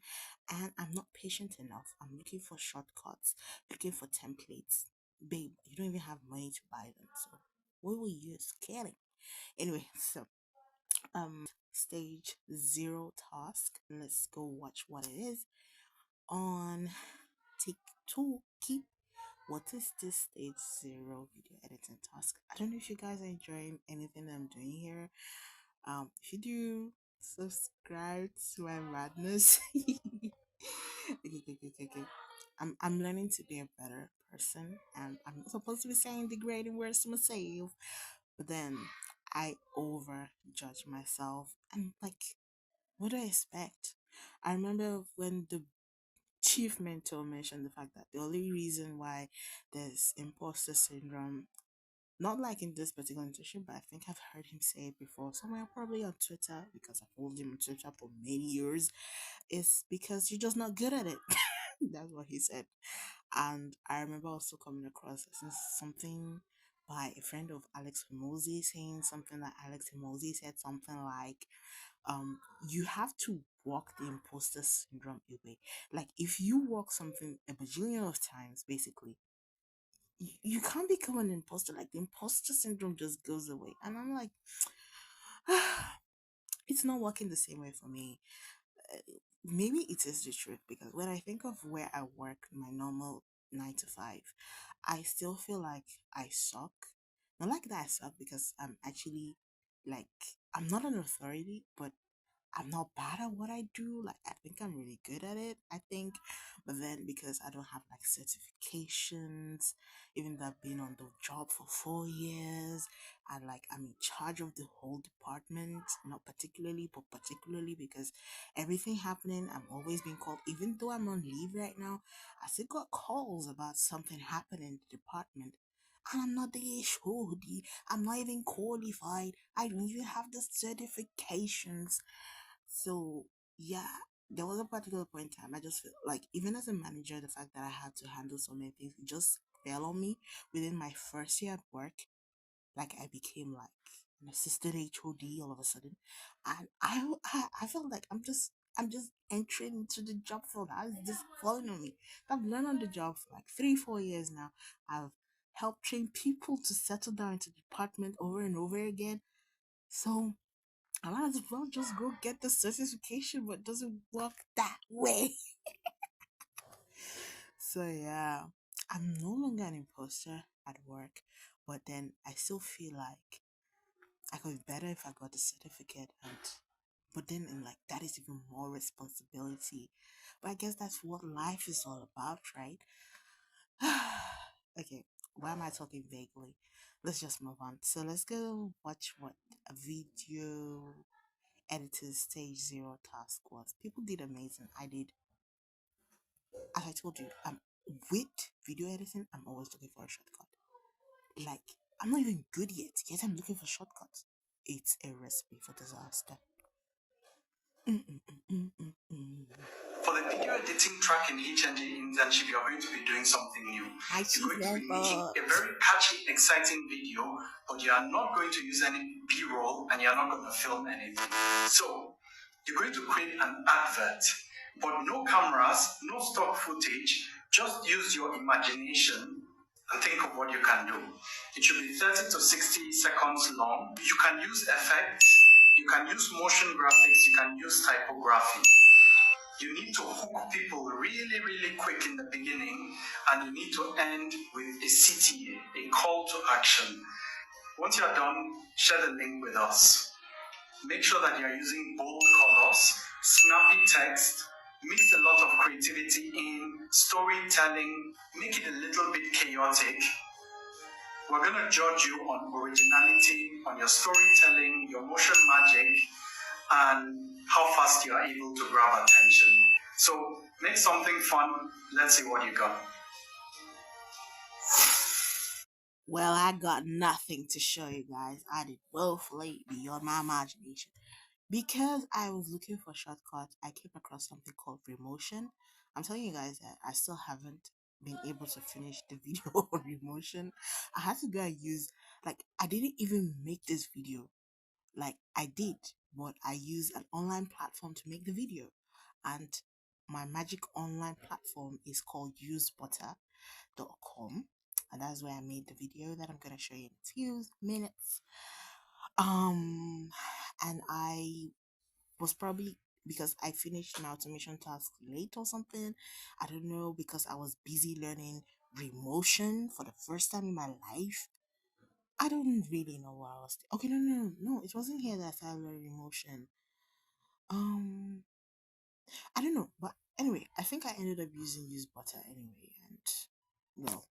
And I'm not patient enough. I'm looking for shortcuts, looking for templates. Babe, you don't even have money to buy them. So what will you use? Kidding. Anyway, so stage 0 task. Let's go watch what it is on TikTok. What is this stage 0 video editing task? I don't know if you guys are enjoying anything I'm doing here. If you do, subscribe to my madness. Okay. I'm learning to be a better person, and I'm not supposed to be saying degrading words to myself, but then I over judge myself, and like What do I expect? I remember when the chief mentor mentioned the fact that the only reason why there's imposter syndrome, not like in this particular internship, but I think I've heard him say it before somewhere, probably on Twitter, because I followed him on Twitter for many years, is because you're just not good at it. That's what he said. And I remember also coming across something by a friend of Alex Hormozy saying something that Alex Hormozy said something like, you have to walk the imposter syndrome away. Like if you walk something a bajillion of times, basically, you can't become an imposter. Like the imposter syndrome just goes away. And I'm like, it's not working the same way for me. Maybe it is the truth because when I think of where I work, my normal 9 to 5, I still feel like I suck. Not like that I suck because I'm actually like, I'm not an authority, but I'm not bad at what I do. Like I think I'm really good at it, I think. But then because I don't have like certifications, even though I've been on the job for 4 years and like I'm in charge of the whole department, not particularly, but particularly because everything happening, I'm always being called. Even though I'm on leave right now, I still got calls about something happening in the department. And I'm not the HOD. I'm not even qualified. I don't even have the certifications. So yeah, there was a particular point in time I just feel like even as a manager, the fact that I had to handle so many things, it just fell on me within my first year at work. Like I became like an assistant HOD all of a sudden, and I felt like I'm just entering into the job field. I was just falling on me. I've learned on the job for like 3 4 years now. I've helped train people to settle down into the department over and over again. So I might as well just go get the certification, but it doesn't work that way. So yeah, I'm no longer an imposter at work, but then I still feel like I could be better if I got the certificate and but then in like that is even more responsibility. But I guess that's what life is all about, right? Okay, why am I talking vaguely? Let's just move on. So let's go watch what a video editor's stage zero task was. People did amazing. I did, as I told you, with video editing, I'm always looking for a shortcut. Like, I'm not even good yet I'm looking for shortcuts. It's a recipe for disaster. Mm-mm-mm-mm-mm. For the video editing track in HNG internship, you're going to be doing something new. My You're chief going to be making member. a very catchy, exciting video, but you are not going to use any B-roll and you're not going to film anything. So, you're going to create an advert, but no cameras, no stock footage, just use your imagination and think of what you can do. It should be 30 to 60 seconds long. You can use effects, you can use motion graphics, you can use typography. You need to hook people really, really quick in the beginning, and you need to end with a CTA, a call to action. Once you're done, share the link with us. Make sure that you're using bold colors, snappy text, mix a lot of creativity in, storytelling, make it a little bit chaotic. We're going to judge you on originality, on your storytelling, your motion magic, and how fast you are able to grab attention. So make something fun. Let's see what you got. Well, I got nothing to show you guys. I did woefully beyond my imagination. Because I was looking for shortcuts, I came across something called Remotion. I'm telling you guys that I still haven't been able to finish the video on Remotion. I had to go and use, like, I didn't even make this video. Like, I did, but I used an online platform to make the video. And my magic online platform is called usebutter.com. And that's where I made the video that I'm going to show you in a few minutes. Um, and I was probably because I finished my automation task late or something. I don't know, because I was busy learning Remotion for the first time in my life. I don't really know what I was. Okay, no. It wasn't here that I started learning Remotion. Um, I don't know, but anyway, I think I ended up using Use Butter anyway, and well,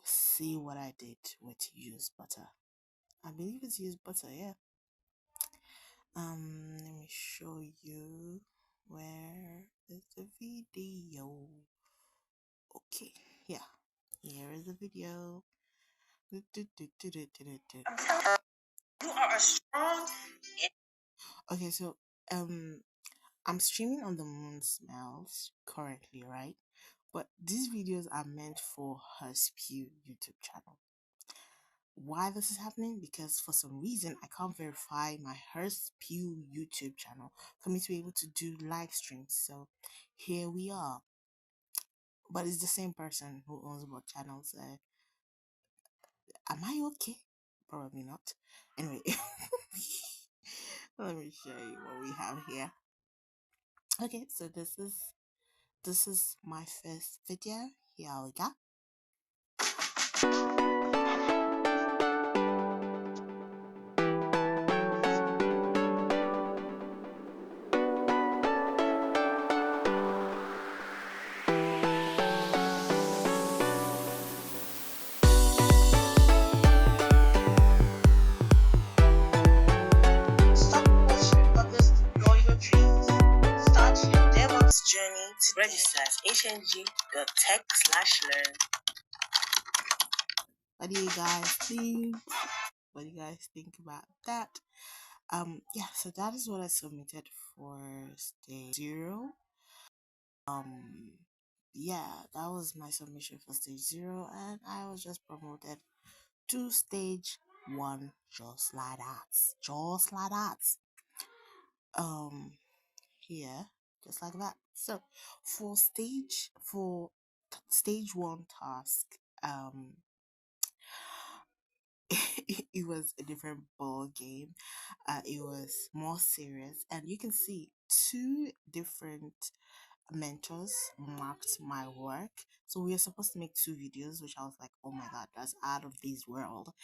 see what I did with Use Butter. I believe it's Use Butter, yeah. Let me show you where is the video. Okay, yeah, here is the video. You are a strong. Okay, so I'm streaming on the Moon Smells currently, right? But these videos are meant for her Spew YouTube channel. Why this is happening? Because for some reason I can't verify my her Spew YouTube channel for me to be able to do live streams. So here we are. But it's the same person who owns both channels. Am I okay? Probably not. Anyway, let me show you what we have here. Okay, so this is my first video. Here we go. Stop pushing others to grow your dreams. Start your DevOps journey to register as HNG.tech/learn. What do you guys think? What do you guys think about that? Yeah, so that is what I submitted for stage 0. Yeah, that was my submission for stage 0, and I was just promoted to stage 1 just like that. Just like that. Here, just like that. So for stage 1 task, it was a different ball game. It was more serious, and you can see two different mentors marked my work. So we were supposed to make 2 videos, which I was like, oh my god, that's out of this world.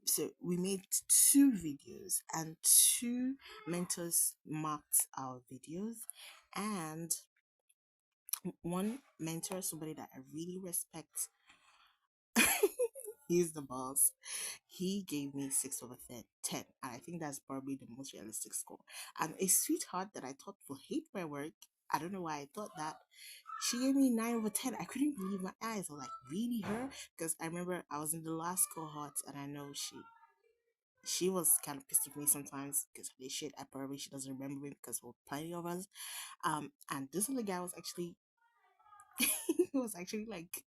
So we made 2 videos, and 2 mentors marked our videos, and one mentor, somebody that I really respect, he's the boss. He gave me 6 over 10, and I think that's probably the most realistic score. And a sweetheart that I thought would hate my work, I don't know why I thought that, she gave me 9 over 10. I couldn't believe my eyes. I was like, really, her? Because I remember I was in the last cohort, and I know she was kind of pissed with me sometimes because of this shit. I probably she doesn't remember me because we're plenty of us. And this other guy was actually he was actually like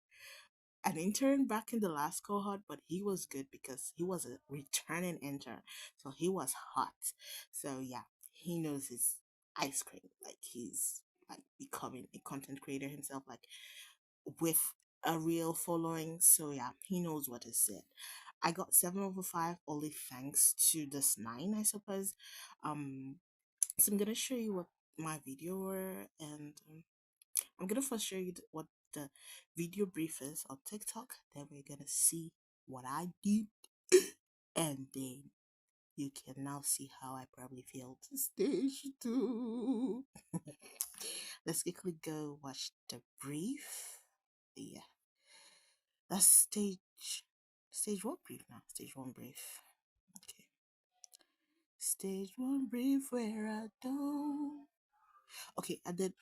an intern back in the last cohort, but he was good because he was a returning intern, so he was hot. So yeah, he knows his ice cream. Like he's like becoming a content creator himself, like with a real following. So yeah, he knows what is it. I got 7 over 5 only thanks to this 9, I suppose. Um, so I'm gonna show you what my video were, and I'm gonna first show you what the video brief is on TikTok. Then we're gonna see what I did, and then you can now see how I probably failed stage 2. Let's quickly go watch the brief. Yeah, that's stage 1 brief now. Stage 1 brief. Okay. Stage 1 brief where I don't. Okay, and then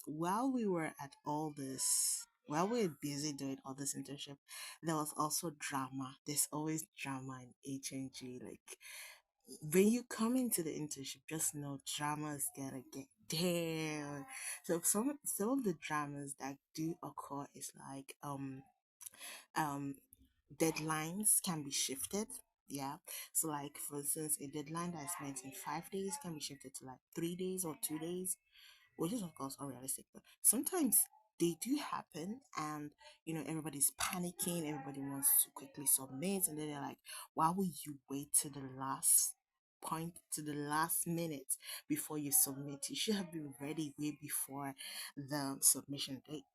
while we were at all this, while we were busy doing all this internship, there was also drama. There's always drama in HNG. Like when you come into the internship, just know drama is gonna get down. So some of the dramas that do occur is like um deadlines can be shifted. Yeah, so like for instance, a deadline that is meant in 5 days can be shifted to like 3 days or 2 days, which is of course unrealistic, but sometimes they do happen. And everybody's panicking, everybody wants to quickly submit, and then they're like, why would you wait to the last point, to the last minute before you submit? You should have been ready way before the submission date.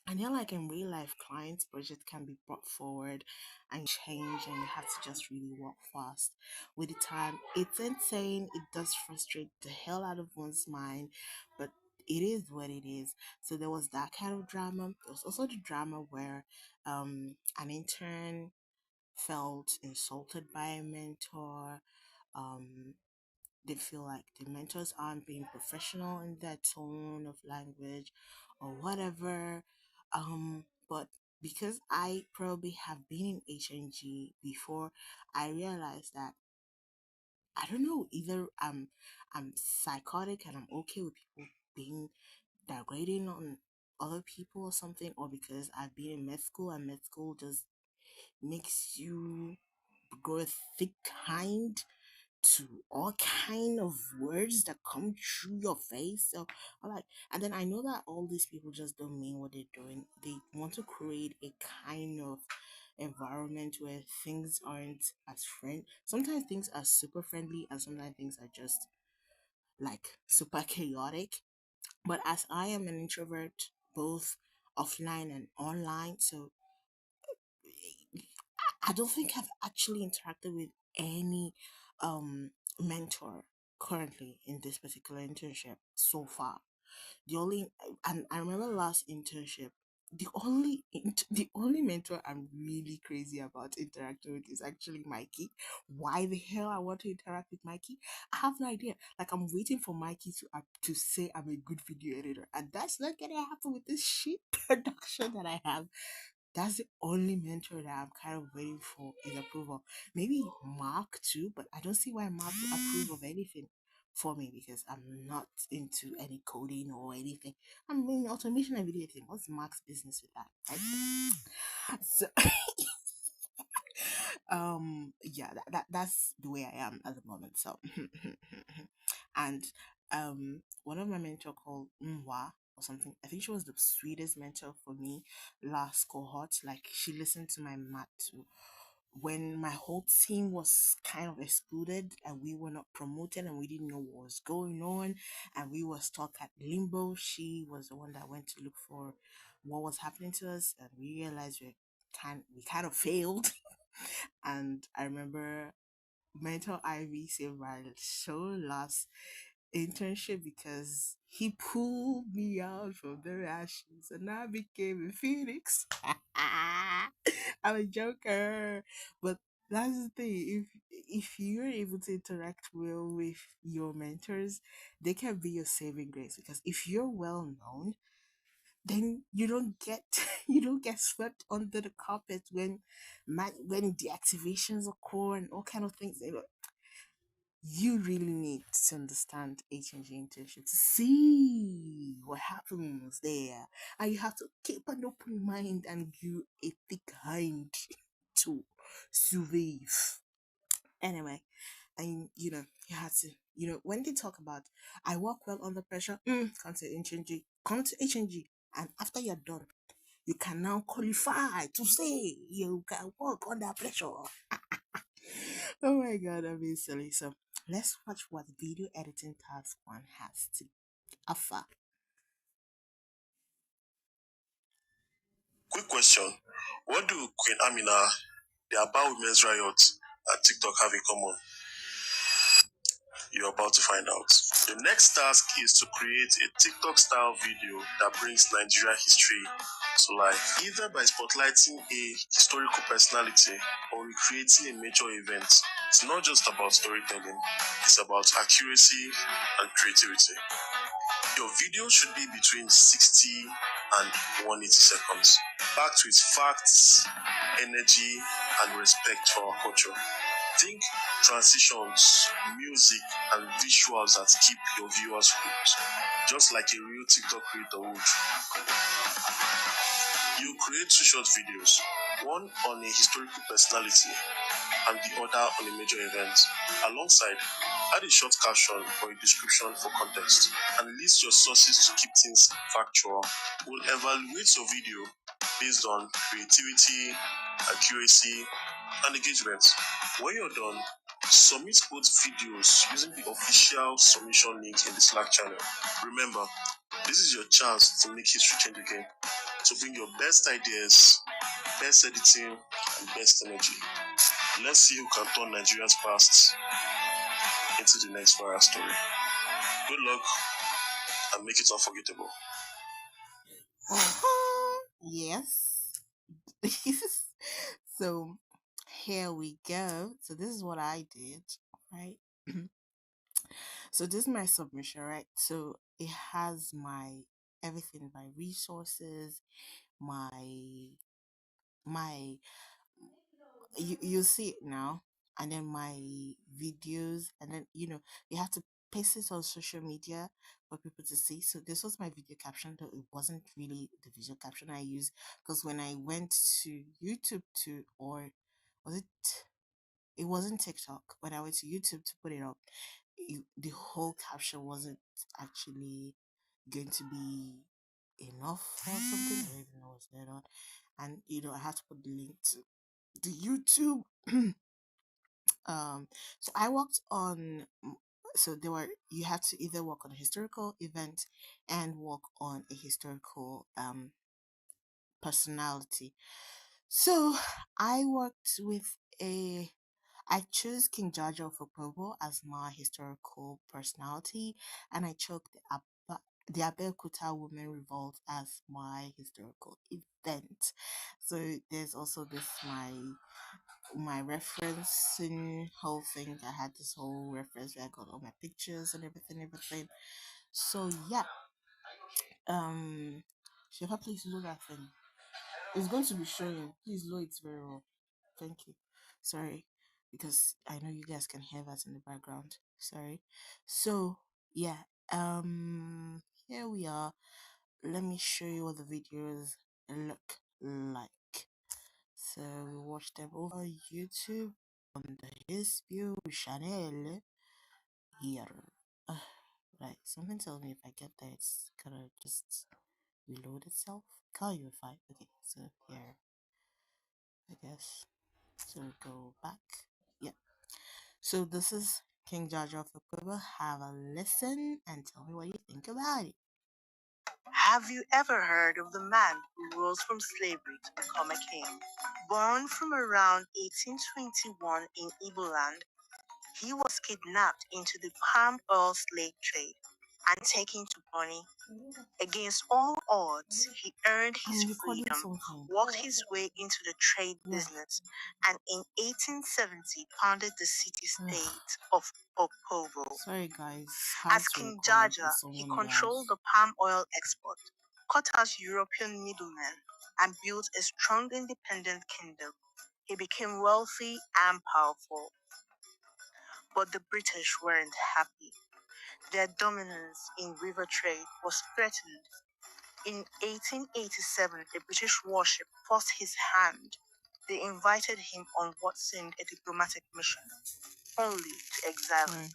And then, like in real life, clients' budget can be brought forward and change, and you have to just really work fast with the time. It's insane. It does frustrate the hell out of one's mind, but it is what it is. So there was that kind of drama. There was also the drama where an intern felt insulted by a mentor. Um, they feel like the mentors aren't being professional in their tone of language or whatever. But because I probably have been in HNG before, I realized that I don't know, either I'm psychotic and I'm okay with people being degrading on other people or something, or because I've been in med school and med school just makes you grow a thick kind to all kind of words that come through your face. So I like, and then I know that all these people just don't mean what they're doing. They want to create a kind of environment where things aren't as friend. Sometimes things are super friendly, and sometimes things are just like super chaotic. But as I am an introvert, both offline and online, so I don't think I've actually interacted with any mentor currently in this particular internship so far. The only and I remember last internship, the only mentor I'm really crazy about interacting with is actually Mikey. Why the hell I want to interact with Mikey? I have no idea. Like, I'm waiting for Mikey to say I'm a good video editor, and that's not gonna happen with this shit production that I have. That's the only mentor that I'm kind of waiting for his approval. Maybe Mark too, but I don't see why Mark would approve of anything for me because I'm not into any coding or anything. I'm in automation and video editing. What's Mark's business with that, right? So, yeah, that's the way I am at the moment. So, and one of my mentor called Mwa or something. I think she was the sweetest mentor for me last cohort. Like, she listened to my math too. When my whole team was kind of excluded and we were not promoted and we didn't know what was going on and we were stuck at limbo, she was the one that went to look for what was happening to us, and we realized we kind of failed. And I remember mentor Ivy saved my so last internship because he pulled me out from the ashes and I became a phoenix. I'm a joker. But that's the thing. If you're able to interact well with your mentors, they can be your saving grace. Because if you're well known, then you don't get you don't get swept under the carpet when the activations occur and all kind of things. You really need to understand HNG internship to see what happens there. And you have to keep an open mind and give a thick hand to survive. Anyway, and you have to, when they talk about I work well under pressure, come to HNG, and after you're done, you can now qualify to say you can work under pressure. Oh my god, I'm being silly. So let's watch what video editing task one has to offer. Quick question. What do Queen Amina, the About Women's Riot, and TikTok have in common? You're about to find out. The next task is to create a TikTok style video that brings Nigeria history to life, either by spotlighting a historical personality or recreating a major event. It's not just about storytelling, it's about accuracy and creativity. Your video should be between 60 and 180 seconds, backed with facts, energy, and respect for our culture. Think transitions, music, and visuals that keep your viewers hooked, just like a real TikTok creator would. You create two short videos, one on a historical personality and the other on a major event. Alongside, add a short caption or a description for context and list your sources to keep things factual. We'll evaluate your video based on creativity, accuracy, and engagement. When you're done, submit both videos using the official submission link in the Slack channel. Remember, this is your chance to make history change again. To bring your best ideas, best editing, and best energy. Let's see who can turn Nigeria's past into the next viral story. Good luck and make it unforgettable. Yes. So here we go. So this is what I did, right? So this is my submission, right? So it has my everything, my resources, my my you see it now, and then my videos, and then you have to paste it on social media for people to see. So this was my video caption, though it wasn't really the visual caption I used, because when I went to YouTube to, or was it, it wasn't TikTok, when I went to YouTube to put it up, the whole caption wasn't actually going to be enough or something. I don't even know what's going on. And I had to put the link to the YouTube. So I worked on, so there were, you had to either work on a historical event and work on a historical personality. So I worked with a I chose King George of Opobo as my historical personality, and I chose the Abeokuta Women Revolt as my historical event. So there's also this my referencing whole thing. I had this whole reference where I got all my pictures and everything. So yeah, Shefa, please load that thing. It's going to be showing. Please load it very well. Thank you. Sorry, because I know you guys can hear that in the background. Sorry. So yeah, here we are. Let me show you what the videos look like. So we watch them over YouTube on the HBO channel here. Right, something tells me if I get there, it's gonna just reload itself. Can't you find? Okay, so here, I guess. So go back. Yeah. So this is King George of Opobo. Have a listen and tell me what you think about it. Have you ever heard of the man who rose from slavery to become a king? Born from around 1821 in Igbo land, he was kidnapped into the palm oil slave trade and taken to Bonny. Against all odds, he earned his freedom, worked his way into the trade business, and in 1870 founded the city-state of Opobo. Sorry guys, as King Jaja, he controlled the palm oil export, cut out European middlemen, and built a strong independent kingdom. He became wealthy and powerful. But the British weren't happy. Their dominance in river trade was threatened. In 1887, a British warship forced his hand. They invited him on what seemed a diplomatic mission, only to exile him.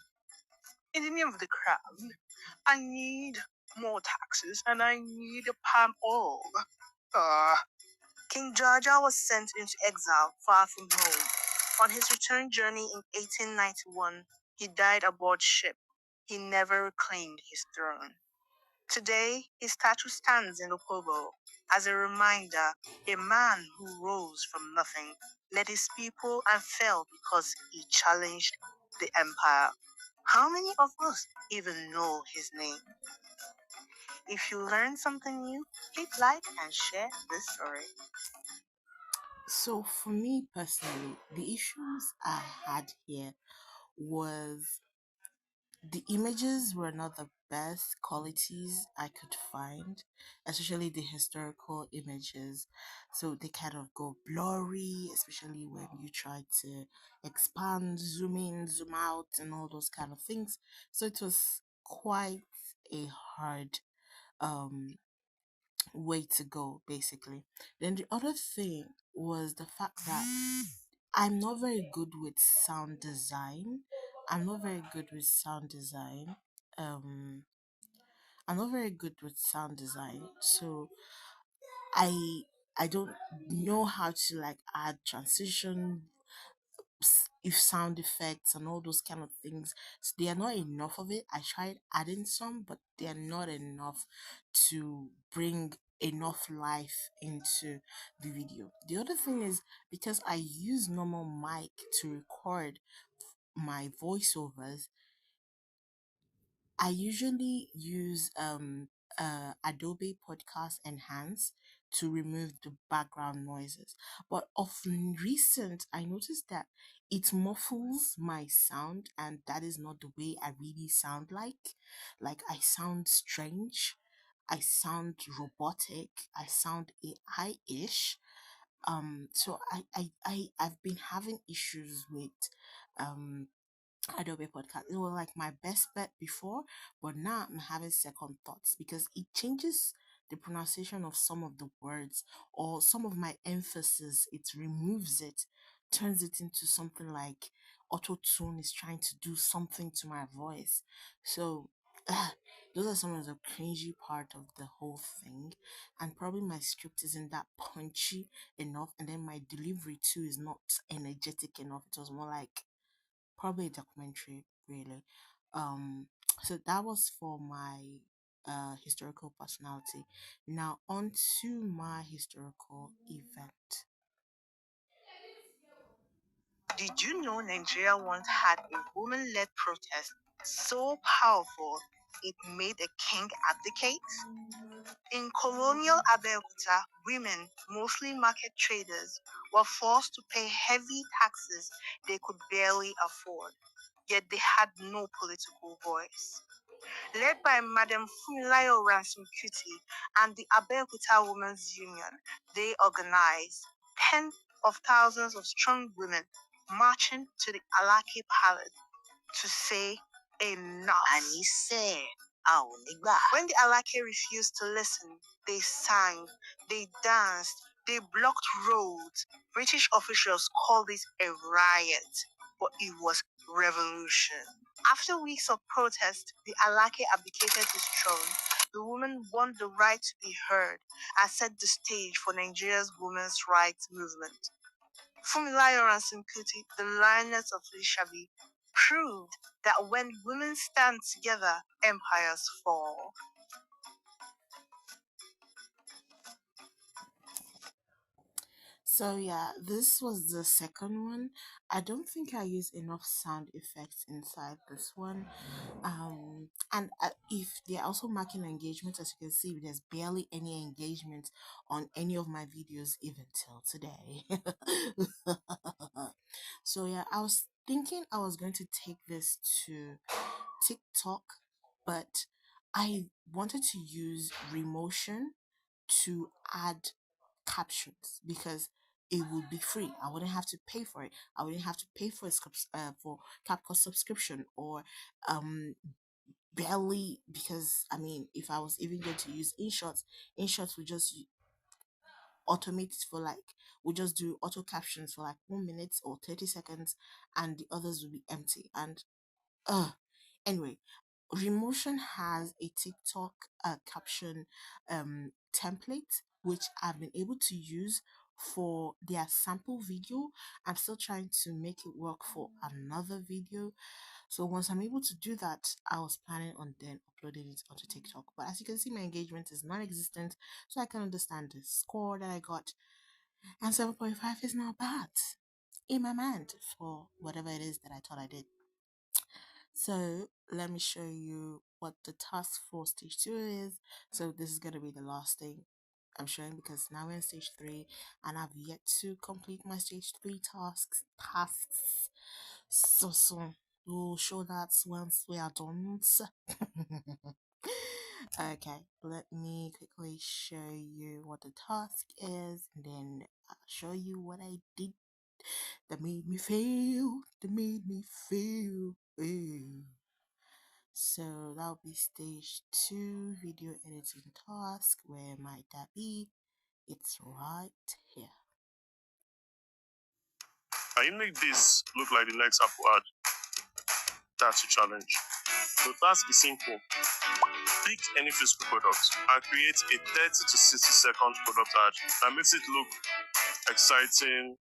In the name of the crown, I need more taxes and I need a palm oil. King Georgia was sent into exile far from home. On his return journey in 1891, he died aboard ship. He never reclaimed his throne. Today, his statue stands in Opobo as a reminder, a man who rose from nothing, led his people and fell because he challenged the empire. How many of us even know his name? If you learned something new, hit like and share this story. So for me personally, the issues I had here was the images were not the best qualities I could find, especially the historical images. So they kind of go blurry, especially when you try to expand, zoom in, zoom out, and all those kind of things. So it was quite a hard um way to go, basically. Then the other thing was the fact that I'm not very good with sound design. I'm not very good with sound design. Um, I'm not very good with sound design, so I I don't know how to like add transition, if sound effects and all those kind of things. So they are not enough of it. I tried adding some, but they are not enough to bring enough life into the video. The other thing is, because I use normal mic to record my voiceovers, I usually use Adobe Podcast Enhance to remove the background noises. But of recent, I noticed that it muffles my sound, and that is not the way I really sound like. Like, I sound strange, I sound robotic, I sound AI-ish. I've been having issues with um Adobe Podcast. It was like my best bet before, but now I'm having second thoughts because it changes the pronunciation of some of the words or some of my emphasis. It removes it, turns it into something like auto tune is trying to do something to my voice. So, those are some of the cringy part of the whole thing, and probably my script isn't that punchy enough, and then my delivery too is not energetic enough. It was more like probably a documentary, really. Um, so that was for my historical personality. Now on to my historical event. Did you know Nigeria once had a woman led protest so powerful it made a king abdicate? In colonial Abeokuta, women, mostly market traders, were forced to pay heavy taxes they could barely afford, yet they had no political voice. Led by Madam Fumilayo Ransom Kuti and the Abeokuta Women's Union, they organized tens of thousands of strong women marching to the Alake Palace to say enough. And he said, when the Alake refused to listen, they sang, they danced, they blocked roads. British officials called it a riot, but it was revolution. After weeks of protest, the Alake abdicated his throne. The woman won the right to be heard and set the stage for Nigeria's women's rights movement. Fumilayo Ransom-Kuti, the lioness of Lishabi, proved that when women stand together, empires fall. So yeah, this was the second one. I don't think I used enough sound effects inside this one. And if they're also marking engagement, as you can see, there's barely any engagement on any of my videos even till today. So yeah, I was thinking I was going to take this to TikTok, but I wanted to use Remotion to add captions because it would be free. I wouldn't have to pay for it. I wouldn't have to pay for for CapCut subscription or um barely, because I mean, if I was even going to use InShots would just automate it for like, we just do auto captions for like 1 minute or 30 seconds, and the others will be empty. And anyway, Remotion has a TikTok caption template which I've been able to use for their sample video. I'm still trying to make it work for another video. So once I'm able to do that, I was planning on then uploading it onto TikTok. But as you can see, my engagement is non-existent, so I can understand the score that I got. And 7.5 is not bad in my mind for whatever it is that I thought I did. So let me show you what the task for stage 2 is. So this is going to be the last thing I'm showing because now we're in stage 3 and I've yet to complete my stage 3 tasks. So we'll show that once we are done. Okay, let me quickly show you what the task is, and then I'll show you what I did that made me fail. So that'll be stage 2 video editing task. Where might that be? It's right here. Can you make this look like the next Apple ad? That's your challenge. The task is simple. Pick any physical product and create a 30 to 60-second product ad that makes it look exciting,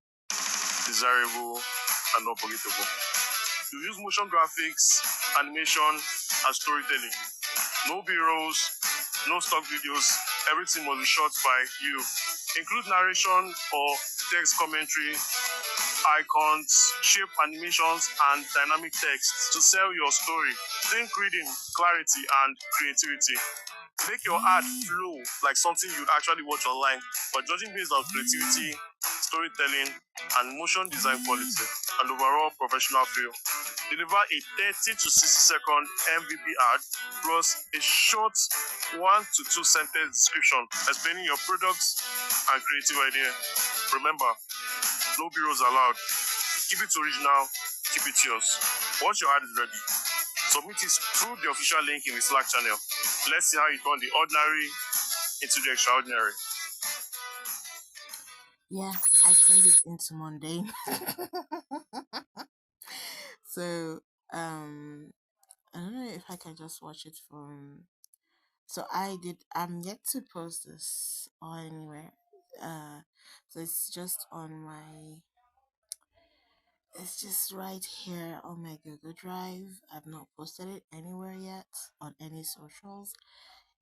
desirable, and unforgettable. You use motion graphics, animation, and storytelling. No B-rolls, no stock videos. Everything must be shot by you. Include narration or text commentary, icons, shape animations, and dynamic text to sell your story. Think reading, clarity, and creativity. Make your ad flow like something you'd actually watch online, but judging based on creativity, storytelling, and motion design quality, and overall professional feel. Deliver a 30 to 60-second MVP ad plus a short 1 to 2 sentence description explaining your products and creative idea. Remember, no bureaus allowed. Keep it original, keep it yours. Once your ad is ready, submit it through the official link in the Slack channel. Let's see how you turn the ordinary into the extraordinary. Yeah, I turned it into mundane. So, I don't know if I can just watch it from. So I'm yet to post this or anywhere. So it's just on my. It's just right here on my Google Drive. I've not posted it anywhere yet on any socials.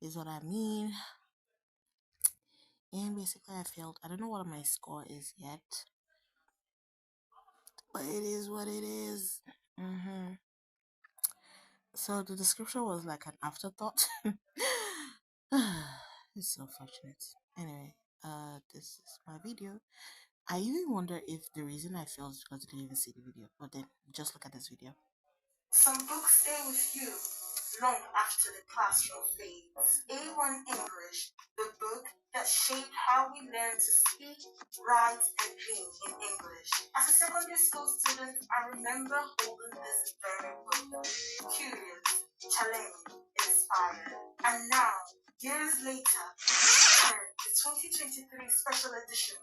Is what I mean. And basically, I failed. I don't know what my score is yet, but it is what it is. So the description was like an afterthought. It's so fortunate. Anyway, this is my video. I even wonder if the reason I failed is because I didn't even see the video. But then just look at this video. Some books stay with you long after the classroom fades. A1 English, the book that shaped how we learn to speak, write, and dream in English. As a secondary school student, I remember holding this very book. Curious, challenged, inspired. And now, years later, the 2023 special edition,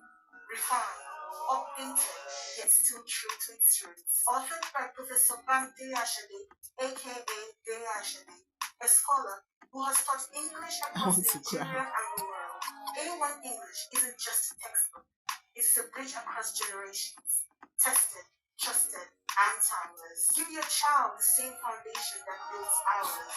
refined, updated, yet still true to its roots. Authored by Professor Bank Deyashade, aka Deyashade, a scholar who has taught English across Nigeria and the world. A1 English isn't just a textbook, it's a bridge across generations. Tested, trusted, and timeless. Give your child the same foundation that builds ours.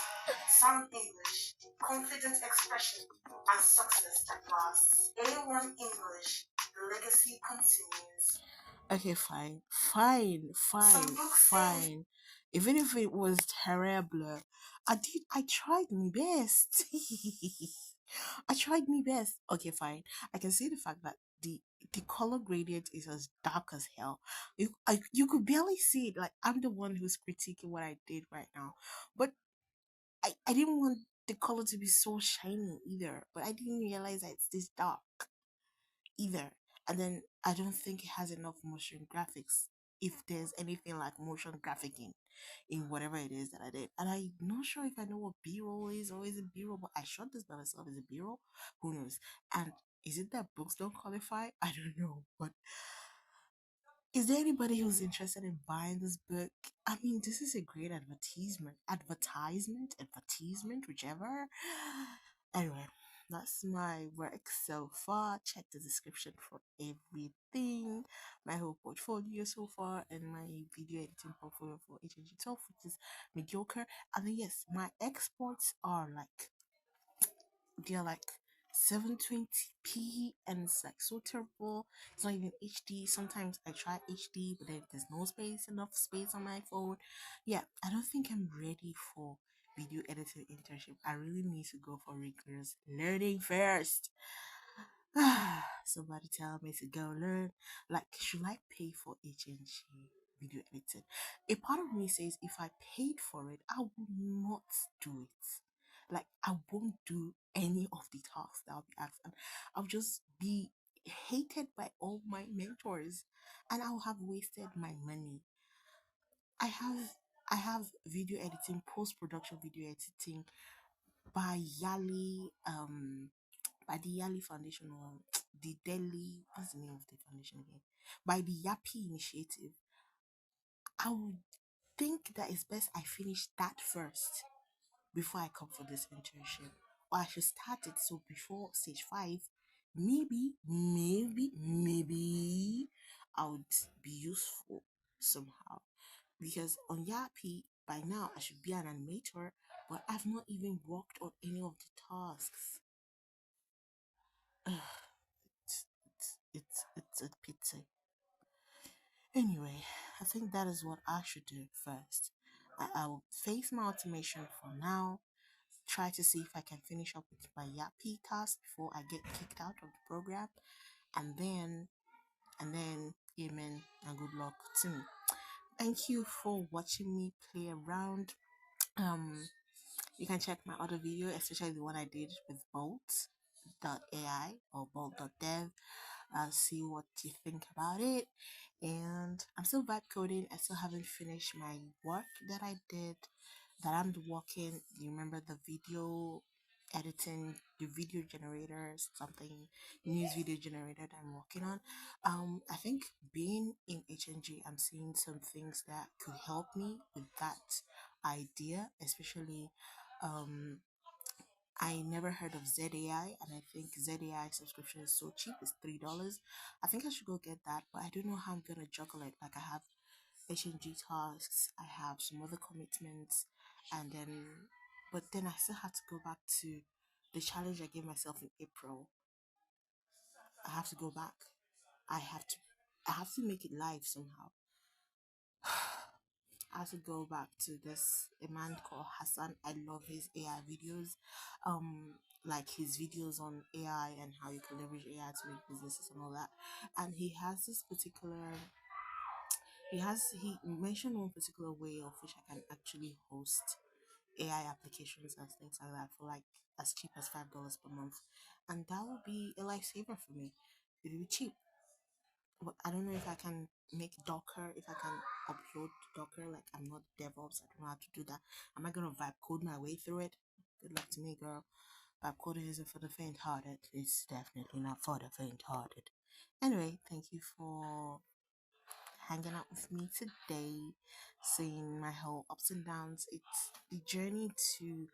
Sound English, confident expression, and success that lasts. A1 English, the legacy continues. Okay, fine. Even if it was terrible, I tried my best. I tried my best. Okay, fine. I can see the fact that the color gradient is as dark as hell. You could barely see it. Like, I'm the one who's critiquing what I did right now, but I didn't want the color to be so shiny either. But I didn't realize that it's this dark either. And then I don't think it has enough motion graphics. If there's anything like motion graphicing in whatever it is that I did. And I'm not sure if I know what B-roll is or is it B-roll, but I shot this by myself. Is it B-roll? Who knows? And is it that books don't qualify? I don't know. But is there anybody who's interested in buying this book? I mean, this is a great advertisement, whichever. Anyway, that's my work so far. Check the description for everything. My whole portfolio so far and my video editing portfolio for HNG12, which is mediocre. And then yes, my exports are like they're like 720p and it's like so terrible. It's not even HD. Sometimes I try HD, but then there's no enough space on my phone. Yeah, I don't think I'm ready for video editing internship. I really need to go for rigorous learning first. Somebody tell me to go learn. Like, should I pay for HNG video editing? A part of me says if I paid for it, I will not do it. Like, I won't do any of the tasks that I'll be asked, and I'll just be hated by all my mentors, and I'll have wasted my money. I have I have video editing, post production video editing by Yali by the Yali Foundation or the Delhi, what's the name of the foundation again? By the Yapi Initiative. I would think that it's best I finish that first before I come for this internship. Or I should start it so before stage 5, maybe I would be useful somehow. Because on Yapi, by now I should be an animator, but I've not even worked on any of the tasks. It's a pity. Anyway, I think that is what I should do first. I will face my automation for now. try to see if I can finish up with my Yappy task before I get kicked out of the program, and then amen and good luck to me. Thank you for watching me play around. Um, you can check my other video, especially the one I did with Bolt.ai or Bolt.dev. I'll see what you think about it. And I'm still vibe coding. I still haven't finished my work that I did, that I'm working. You remember the video editing, the video generator, something news video generator that I'm working on. I think being in HNG, I'm seeing some things that could help me with that idea, especially um I never heard of ZAI, and I think ZAI subscription is so cheap. It's $3. I think I should go get that, but I don't know how I'm gonna juggle it. Like, I have HNG tasks, I have some other commitments, and but then I still have to go back to the challenge I gave myself in April. I have to go back. I have to I have to make it live somehow. I have to go back to this a man called Hassan. I love his AI videos. Like his videos on AI and how you can leverage AI to make businesses and all that. And he mentioned one particular way of which I can actually host AI applications and things like that for like as cheap as $5 per month. And that would be a lifesaver for me. It would be cheap. But I don't know if I can make Docker, if I can upload Docker. Like, I'm not DevOps, I don't know how to do that. Am I gonna vibe code my way through it? Good luck to me, girl. Vibe coding isn't for the faint hearted. It's definitely not for the faint hearted. Anyway, thank you for hanging out with me today, seeing my whole ups and downs. It's the journey to,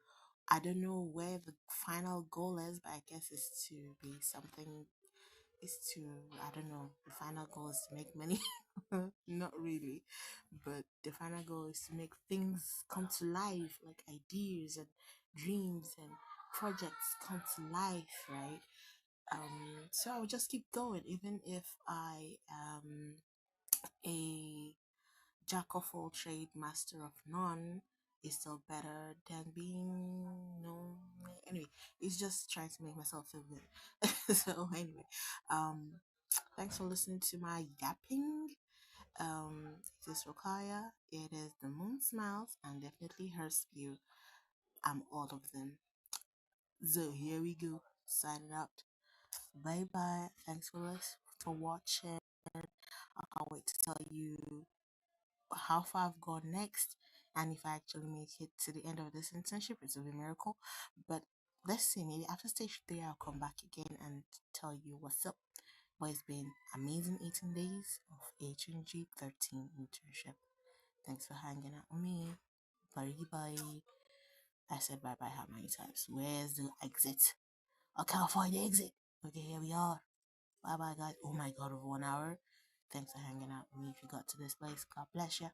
I don't know where the final goal is, but I guess it's to be something, is to, I don't know, the final goal is to make money. Not really, but the final goal is to make things come to life, like ideas and dreams and projects come to life, right? So I'll just keep going, even if I am a jack of all trade, master of none, is still better than being no. Anyway, it's just trying to make myself feel good. So anyway, um, thanks for listening to my yapping. It is Rokaya. It is the moon smiles and definitely her spew. I'm all of them. So here we go. Signing out. Bye bye. Thanks for watching. I can't wait to tell you how far I've gone next, and if I actually make it to the end of this internship, it's a miracle. But let's see, maybe after stage 3 I'll come back again and tell you what's up. But it's been amazing 18 days of HNG13 internship. Thanks for hanging out with me. Bye bye. I said bye bye how many times? Where's the exit? I can't find the exit. Okay, here we are. Bye bye, guys. Oh my god, over 1 hour. Thanks for hanging out with me. If you got to this place, God bless you.